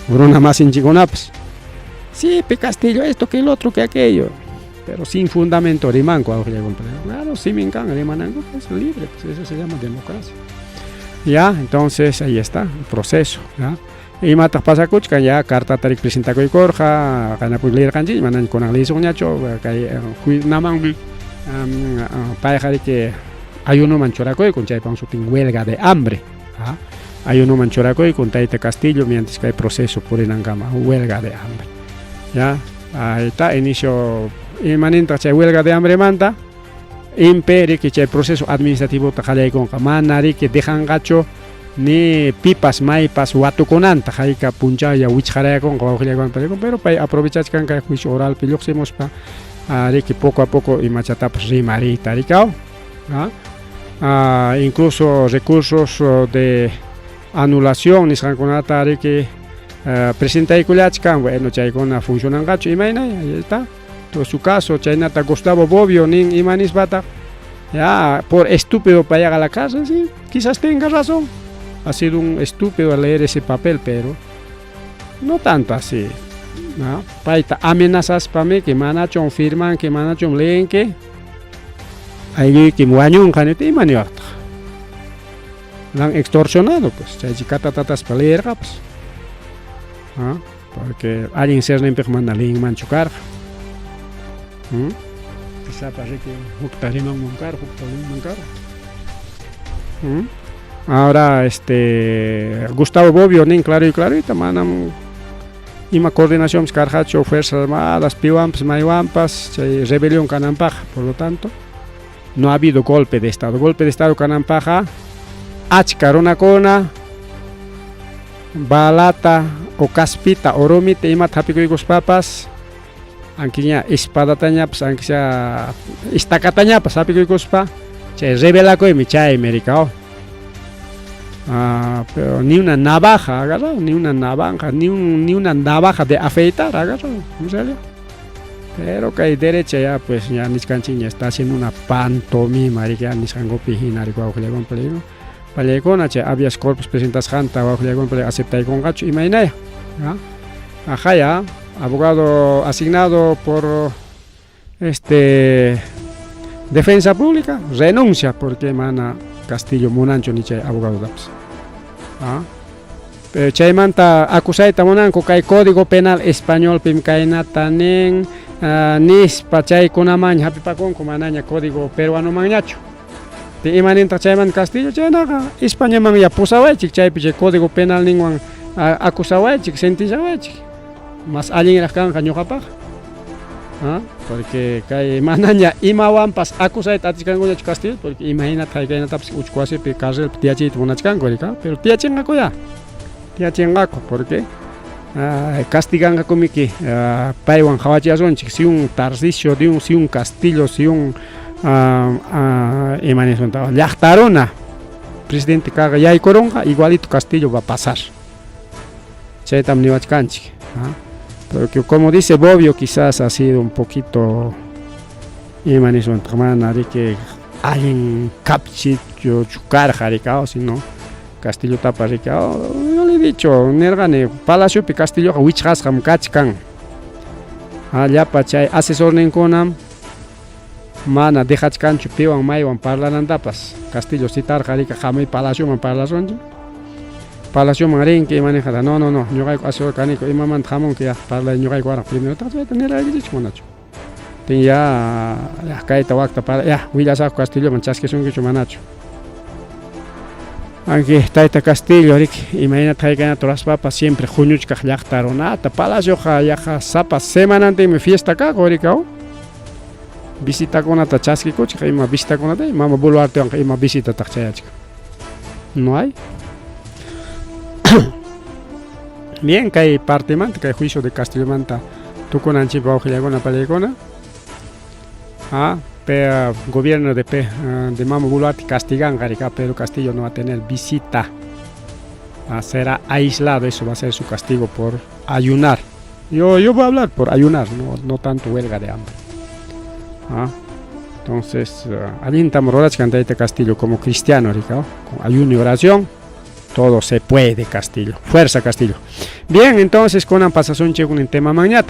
bruna más inchikonaps. Sí, pe castillo, esto, que el otro, que aquello. Pero sin fundamento, rimanco, claro, sí me encanta, rimanango, es libre, pues eso se llama democracia. Ya, entonces ahí está, el proceso, ¿ya? Y matas pasa kuchka, ya, carta tarik presenta koi korja, gana pues leer kanji, manan con anglizo ñacho, kay, namang, paejari que hay uno manchoracoy con chay pan supin huelga de hambre, ¿ah? Hay uno manchoracoy con taite castillo, mientras que hay proceso por enangama, huelga de hambre. Ya, ahí está, inicio, imaninta chay huelga de hambre manta, imperi que chay proceso administrativo tajalay con manari que dejan gacho ni pipas, maipas, watuconanta, jaika puncha ya wichjaraya con pero para aprovechar que hay juicio oral piloximos pa que poco a poco y machatapos rimarita, ricao, incluso recursos de anulación, ni sanconata, que presenta y culiachkan, bueno, chaykona funcionan gacho, imagina, ahí está. En su caso, chaynata Gustavo Bobbio, nin imanis bata, ya, por estúpido para llegar a la casa, sí, quizás tenga razón. Ha sido un estúpido leer ese papel, pero no tanto así, ¿no? Paita amenazas para mí, que manachon firman, que manachon leen, que hay que muañón, canete y maniorta. La han extorsionado, pues, chaychicata tatas para leer, pues. Porque alguien se ha empezado a leer manchucar. Quizá parece que juctariman moncar, Ahora, Gustavo Bobbio, nin claro y tamanam ima coordinación carjacho, fuerzas armadas, piwampas, maiwampas, rebelión canampaja, por lo tanto, no ha habido golpe de estado. Golpe de estado canampaja, achkarona kona, balata o caspita, oromite, ima tapikuikos papas, anquiña espada tañapas, anquiña istacatañapas, tapikuikos pa, rebelaco y michai mericao. Pero ni una navaja agarrado, ni una navaja de afeitar agarrado, en serio. Pero que hay derecha ya, pues ya Niscanchiña está haciendo una pantomima, ya Niscango pijina, Palecona, habeas corpus presentas janta, acepta y con gacho, imagina, ajá, ya, abogado asignado por defensa pública, renuncia porque mana Castillo Monancho ni chay abogado daps. Chay manta acusaita monanco kay código penal español pim kayna tanen nispa chay kunaman hapipakon kumanaña código peruano mañacho. Te imaninta chayman Castillo chay naga España man ya pusawaychik chay piche código penal ningwan acusawaychik sentishawaychik. Mas alguien rakanga ñuqapaq. Porque kay manaña imawampas acusay tatiskango ya Castillo, porque imagina kayna taps uchkwasi pe cárcel tiachit monachkango rika, pero tiachengaco ya. Tiachengaco porque castigan como que paiwan hawachasonchik si un Tarcisio de si un Castillo, si un imanizonta llaqtaruna presidente kaga yay koronga igualito Castillo va a pasar. Chaytam niwachkanchik. Porque como dice Bobbio, quizás ha sido un poquito que alguien capchito chucar jaricao, si no Castillo tapa ricao. Yo le he dicho, nergane Palacio pi Castillo wichhasam kachkan. Allá pachay asesor nenkonam mana dejachkan chupiwan maywan parlanan tapas. Castillo citar jarica jamay Palacio man parlason. Palacio Marín que maneja, no, yo hay asesor canico, y mamá jamón que ya para yo hay guara, primero te voy a tener ahí dicho monacho. Ya cae tabacta para ya, voy a sacar Castillo, manchas que son que manacho. Aquí está este castillo, imagínate que en todas las papas siempre junio que ya taronata, Palacio ya sapa semana antes me fiesta acá, goricao. Visita con ata chasqui coche, que ima visita con ata, mama boluarte aunque ima visita tachayachka. No hay. Bien, que hay parte manta, que hay juicio de Castillo Manta, tú con Anchipa Ojilagona Palegona. Gobierno de Mama Boluarte castigan, pero Castillo no va a tener visita. Será aislado, eso va a ser su castigo por ayunar. Yo voy a hablar por ayunar, no tanto huelga de hambre. Entonces, alienta Morolas canta este Castillo como cristiano, con ayuno y oración. Todo se puede, Castillo. Fuerza, Castillo. Bien, entonces, con pasación con el tema mañana.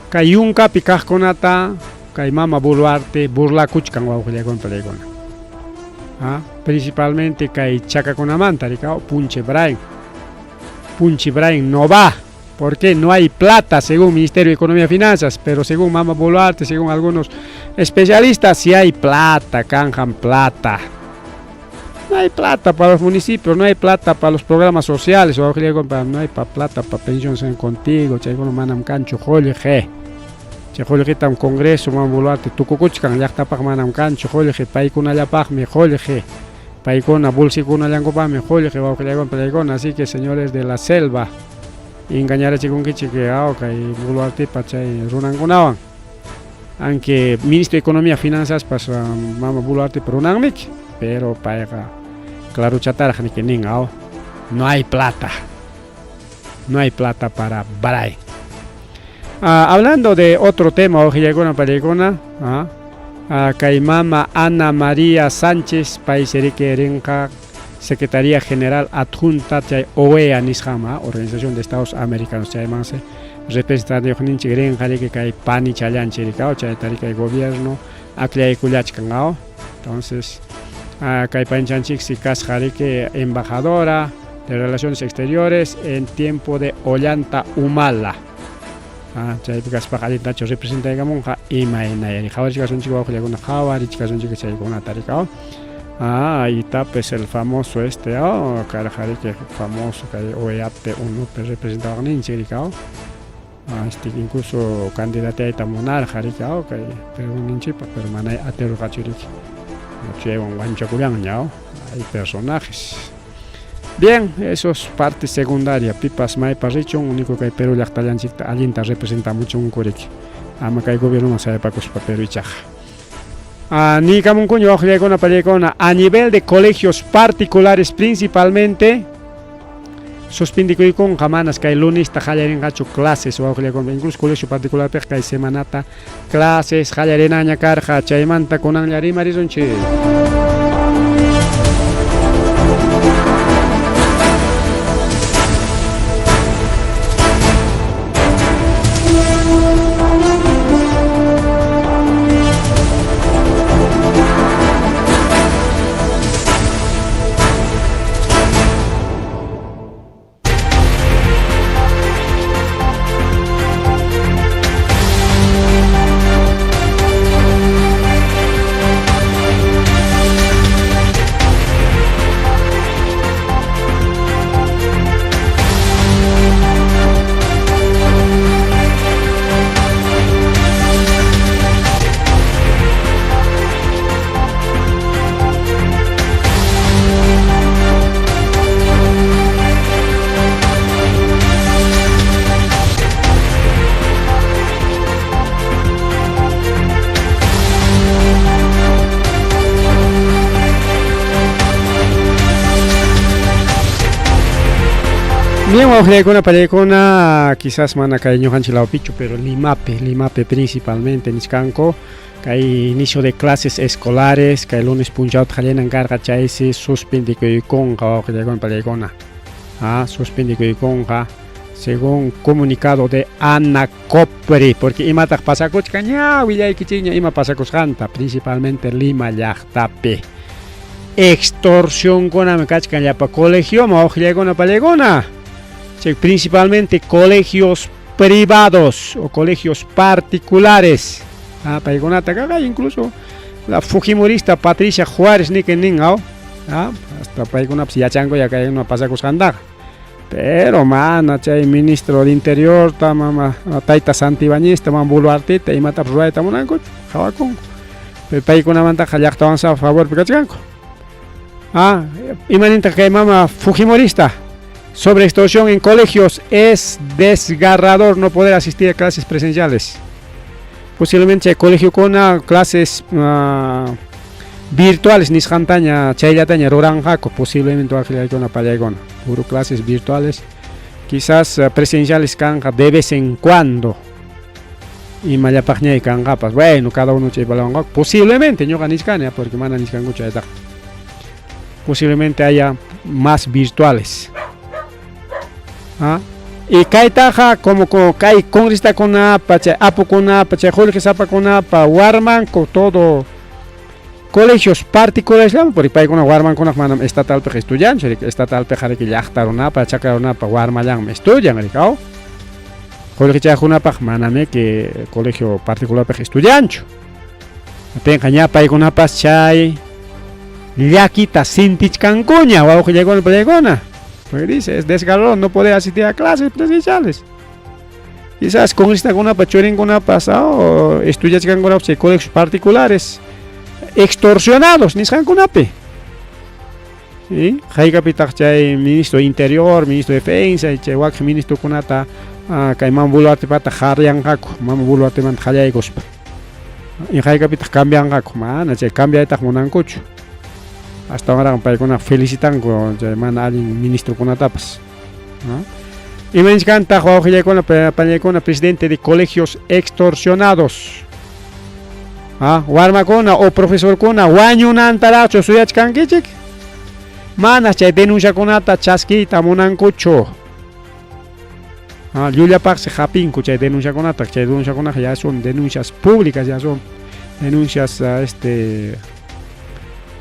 Kayunka pikaj konata, kay Mama Boluarte, burla kuchkan con pelegona. Principalmente kay Chaca con Amanta, Punche Brain. Punche Brain no va. Porque no hay plata, según Ministerio de Economía y Finanzas, pero según Mama Boluarte, según algunos especialistas, sí hay plata, canjan plata. No hay plata para los municipios, no hay plata para los programas sociales, no hay plata para pensiones en contigo, no manam cancho, joleje. Joleje un congreso, Mama Boluarte, tucucuchcan, ya está para manam cancho, joleje, paikuna ya pagme, joleje, paikuna, bulsikuna llangopame, joleje, así que señores de la selva, engañar a chicos que y Boluarte pachay runangunawan. Aunque Ministro de Economía y Finanzas pasa Mama Boluarte por un pero para claro chatar que no hay plata. No hay plata para Baray. Hablando de otro tema, Ojilagona Palegona, Mama Ana María Sánchez, Paiserique Renca, Secretaría General Adjunta de OEA Nishama, Organización de Estados Americanos, representante de Joninchi Grenja, que hay Pani Chayan Chiricao, Chaytarica y Gobierno, Aclea y Culachcangao. Entonces, hay Panchanchik, Sikas Jarique, embajadora de Relaciones Exteriores en tiempo de Ollanta Humala. Chaypikas Pajalita, representa de Gamonja, y Maena, y Javarichika son chico, Ojilagona Javarichika son chico, Chaycona Taricao. Ahí está pues el famoso Carajari que famoso que OEAP uno pues representaba en Chiricao. Incluso candidato a Tamonar Jaricao que pero un chipa pero manay atero Hachiriki. No lleva un gancho culiao, hay personajes. Bien, eso es parte secundaria. Pipas mai parricho, único que hay Perú la alienta representa mucho un curiki. Ama que hay gobierno no sabe para cospa Perú y Chaja. A nivel de colegios particulares principalmente, suspendí con jamanas que el lunes tajallaren gacho clases o incluso colegio particular pesca y semanata clases jallaren aña carja chaimanta con añari marizonche. Bien, Palegona, quizás mana cariño hanchilao pichu, pero Limape principalmente en Iscanco, que hay inicio de clases escolares, que el lunes punchado jalena encarga chaisi suspendico y conga, Palegona, suspendico y conga, según comunicado de Ana Copri, porque imata pasa cochcaña, Villa y Kichiña, ima pasa cosjanta, principalmente Lima Yachtape. extorsión con me cachcan ya para colegio, ma ojillegona palegona. Principalmente colegios privados o colegios particulares. Palegona acá incluso la fujimorista Patricia Juárez ni que ningao. Hasta palegona pues ya chango ya cae una pasa coscanda. Pero mana chay ministro de interior ta mama taita Santibáñez ta man Boluarte ta imata prueba ta monanco jawakon. Palegona manta jalacta avanza a favor picachanco. Imanita que mama fujimorista sobre extorsión en colegios es desgarrador no poder asistir a clases presenciales. Posiblemente el colegio con clases virtuales ni jantaña chaylataña roranjaco posiblemente va a una palegona puro clases virtuales quizás presenciales canja de vez en cuando y mayapagña y cangapas bueno cada uno chay balongo posiblemente no ganiscania porque mana niscangucha está posiblemente haya más virtuales. Y kai taja como kai congrista con pacha apo con pacha Jorge Zapa con pa warman con todo colegios particulares por ahí con warman con manam estatal pe estudiante estatal pe jare que yachtarona pa chacarona pa warman yang estudian ricao Jorge chajuna pa maname que colegio particular pe estudiante tenga ya pa con pa chay Yaquita Sintich Cancuña, o que llegó el Palegona. Pues dice, es desgarrador no poder asistir a clases presenciales. Quizás con esta una pachorín con una pasado, estudias con una colegios particulares, extorsionados, ni san con ape. ¿Sí? Hay capital chay ministro de Interior, ministro de Defensa, y chay wak ministro con ata, caimán buluarte pata jarian jaco, mam buluarte man jayay gospa. Y hay capital cambian jaco, man, chay cambia de tajmonancocho. Hasta ahora para felicitan con alguien ministro con tapas. Y me encanta jugar con la presidente de colegios extorsionados. Warmacona o profesor Kona, Wanyunan Taracho, Suyach Kankichik. Mana chay denuncia con ata chasquita monancocho. Julia Pax Japín, chay denuncia con ata, chay denuncia con ata, ya son denuncias públicas, ya son denuncias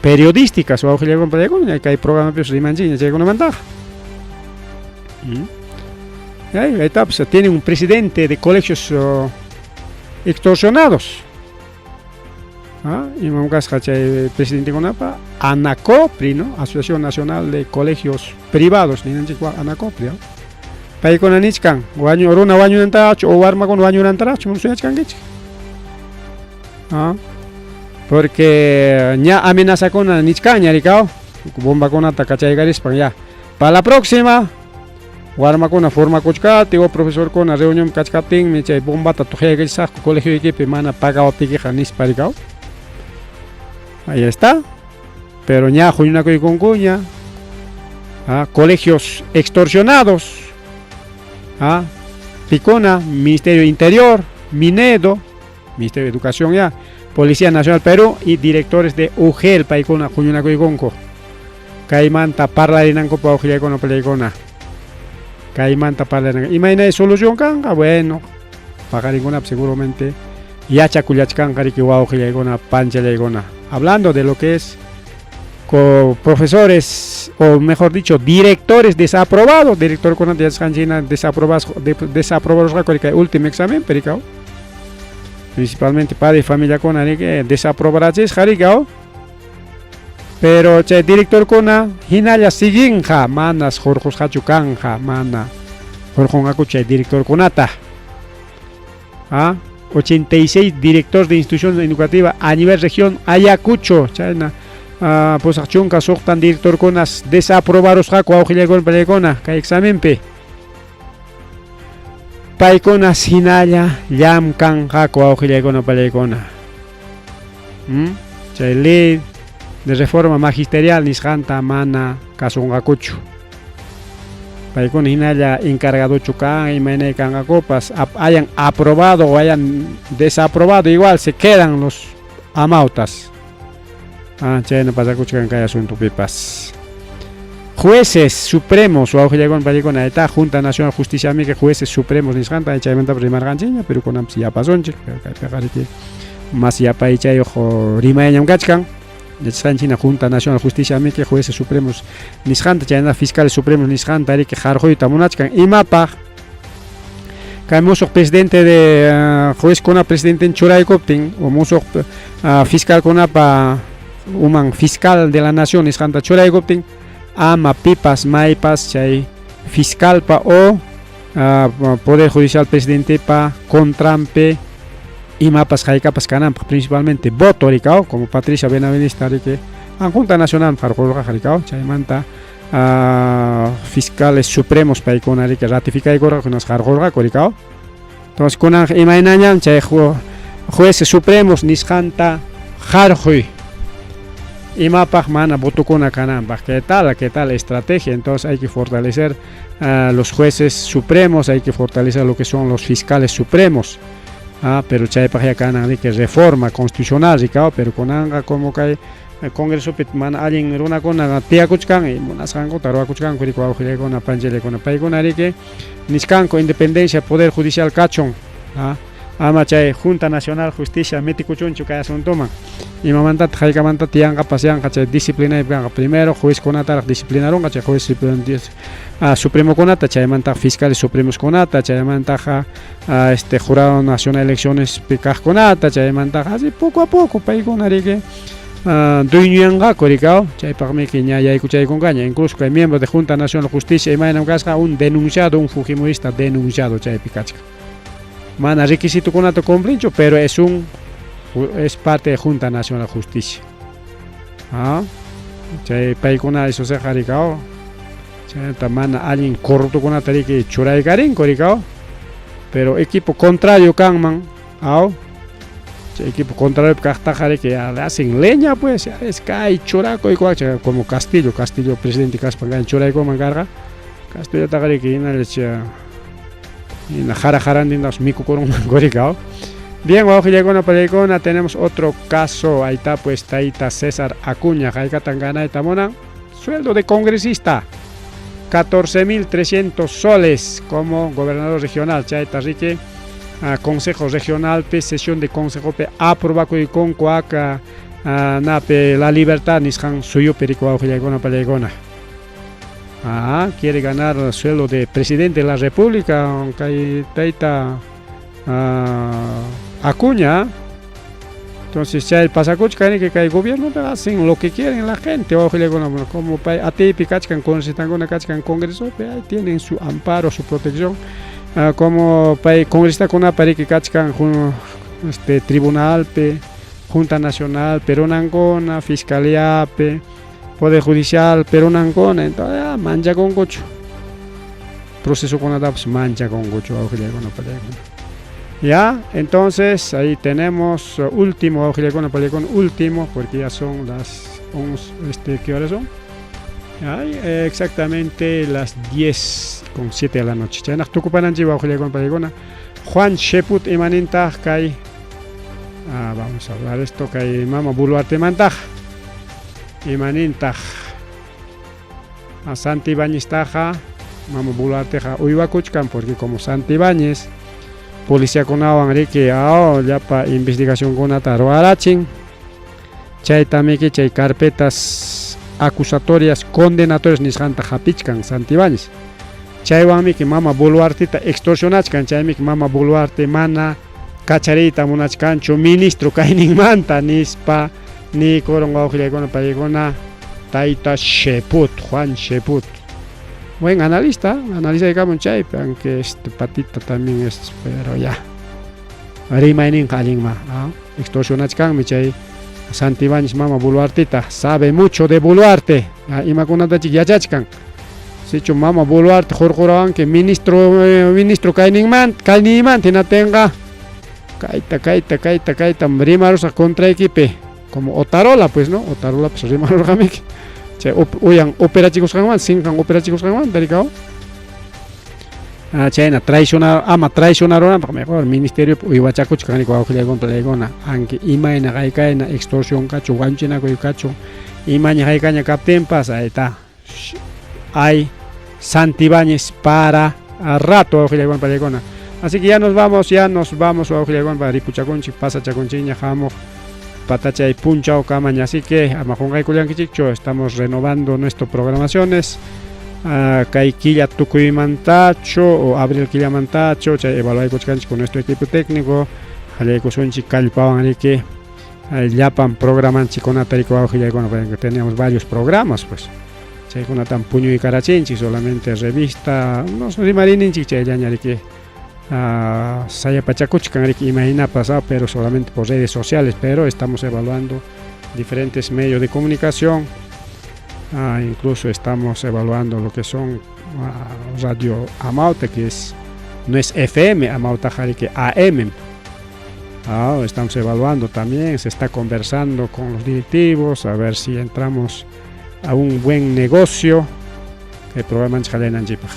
periodísticas o auxiliar con palegón, que hay programas de manchina, llega una ventaja. Ahí está, pues, tiene un presidente de colegios extorsionados. Y vamos a el presidente con ANACOPRI, ¿no? Asociación Nacional de Colegios Privados, ni ANACOPRI. Para con Anichkan, o año Runa, o año Nantaracho, o Arma con o año Nantaracho, no sé porque ya amenaza con la Nichcaña, Ricao, bomba con atacachay garispan ya. Para la próxima, Warma con la forma cochcate o profesor con la reunión cachcatín, me chay bomba tatuje que saco colegio de equipo mana paga o tique janis paricao. Ahí está. Pero ya juina con cuña. Colegios extorsionados. Picona, Ministerio Interior, Minedo, Ministerio de Educación ya. Policía Nacional Perú y directores de UGEL paikona juñuna coigonco. Caimanta parla de nanco pa ojilay con palegona. Caimanta parla de imagina solución canga bueno. Pagarigona seguramente ya chacullachcan que wa ojilay con panchalegona. Hablando de lo que es profesores o mejor dicho directores desaprobados, director con desaprobados el último examen pericao. Principalmente padre y familia con que desaprobarás jarigao pero che director kona hinalla siginja manas Jorge Hachukanja mana Jorge Hakuche director konata 86 directores de institución educativa a nivel región Ayacucho China pues achunka soktan director konas desaprobaros jaco auxilia con pelecona ka examen pe paikona sinaya yam kan jaco auxilia con pelecona ley de reforma magisterial nisjanta mana kasungakuchu paikona hinaya encargado chukan y mene kangakopas hayan aprobado o hayan desaprobado igual se quedan los amautas no pasa que hay asunto pipas. Jueces supremos o auge con palicona eta Junta Nacional de Justicia Amiga jueces supremos ni janta echa inventa primar ganchiña pero con amsi ya pasonche pero que pegar que más ya pa echa ojo rimaña un gachkan China Junta Nacional Justicia que jueces supremos nishanta chayna fiscales supremos nishanta ari que jarjoita munachkan imapa Musoq presidente de juez con presidente en Churaykuptin o musoq fiscal con uman fiscal de la nación nishanta Churaykuptin ama pipas maipas chay fiscal pa o poder judicial presidente pa contrampe imapas jaykapas kanampa principalmente voto ricao como Patricia Benavenista que Junta Nacional jarjolga ricao chaymanta fiscales supremos paikuna que ratifica y corra con las jarjolga coricao entonces con imainañan chay jueces supremos nishanta jarjoy imapaj mana votukuna kanamba qué tal estrategia. Entonces hay que fortalecer los jueces supremos, hay que fortalecer lo que son los fiscales supremos. Pero chaypaj ya kanan que reforma constitucional ricao pero konanga como que el Congreso man alguien runa kona tia kuchkan y monaskanko tarwa kuchkan kurikwa ujile kona panjele kona paikona que niskanko independencia poder judicial kachon ama chay Junta Nacional Justicia metikuchunchu kay asuntoman imamanta haykamanta tianqa pasianqa chay disciplina ibqa primero juez konata disciplinaron chay juez supremo konata chaymanta fiscales supremos konata chaymanta jurado nacional de elecciones pikaj konata chaymanta así poco a poco paykunari que dueñanga korikao chaypaqmi que ñayayku chaykungaña incluso que miembros de Junta Nacional de Justicia imaynam kasqa un denunciado un fujimorista denunciado chaypi kachka mana requisito konato cumplincho pero es parte de Junta Nacional de Justicia chay paykuna eso se jarikao chay mana alguien corrupto konata que churaykarin korikao pero equipo contrario kanman equipo contrario kajtajare que le hacen leña pues es kai churaco y como Castillo presidente Caspangan churayko mangarga Castillo tagare que ina lecha ina jarajarandindas miku koron gorikao. Bien, Guajillegona Palegona, tenemos otro caso, ahí está pues Taita César Acuña, Jaicatangana y Tamona, sueldo de congresista, 14.300 soles como gobernador regional, Chaita Rique, consejo regional, sesión de consejo, aprobaco y con coaca, nape la libertad, nishan suyo perico Guajillegona Palegona. Quiere ganar sueldo de presidente de la República, aunque Taita Acuña, entonces ya el pasacuchca que el gobierno hacen lo que quieren la gente, como ATP cachcan con Sitangona cachcan Congreso, ahí tienen su amparo, su protección, como congresista con una que cachcan tribunal, Junta Nacional, Peronangona, Fiscalía, Poder Judicial, Peronangona, entonces mancha con gocho, proceso con adaptación mancha con gocho, ya, entonces ahí tenemos último, último, porque ya son las 11, ¿qué horas son? Exactamente las 10:07 de la noche. Juan Sheput Imaninta Kai. Vamos a hablar esto, Kai Mama Buluarte Mantaj. Imaninta. A Santi Bañez Taja, Mama Buluarte Uibacuchcan, porque como Santi Bañez. Policía con Enrique ya para investigación con Ataro Arachin chay también que chay carpetas acusatorias condenatorias nishanta hapichkan Santibáñez chay wami que mama Boluarte extorsionachkan chay mi que mama Boluarte mana cacharita munachkancho ministro kainin manta nispa ni koronga ojilekona palegona Taita Sheput Juan Sheput. Buen analista de Camon Chay, aunque este patita también es, pero ya. Rimainin Kalingma, extorsionachkan mi chay. Santibáñez Mama Boluartita, sabe mucho de Boluarte. Imakunata chiquiachachkan. Sicho Mama Boluarte, Jorjoraban que ministro Kainiman, tina tenga. Kaita, rimaros a contra equipe. Como Otarola, pues, ¿no? Otarola, pues rimaros gamik. Uyang opera chicos kanwan, sinkan opera chicos kanwan, delicado. Chayna traicionaron, mejor ministerio Uiwachakuch kaniko auxilia Palegona, aunque imaina gaikaina extorsión cacho, guanchina cacho, imaña gaikaña captempas, ahí está. Hay Santibáñez para rato auxilia Palegona. Así que ya nos vamos auxilia para Ripuchaconchi, pasa Chaconchiña, jamo. patachay punchao camaña, así que amajongay kuliankichikcho, estamos renovando nuestras programaciones. Kaikilla Tukuimantacho o Abril Killamantacho, evaluar con nuestro equipo técnico, Alecosunchi Calpawan, que Japan programan chicona tarico que teníamos varios programas, pues. Con tan puño y carachinchi, solamente revista, no sé marininchi, que Saya Pachacuchcan, imagina pasado, pero solamente por redes sociales, pero estamos evaluando diferentes medios de comunicación. Incluso estamos evaluando lo que son radio Amauta, que no es FM, Amauta que AM. Estamos evaluando también, se está conversando con los directivos a ver si entramos a un buen negocio. El programa en Chalenan Jipa.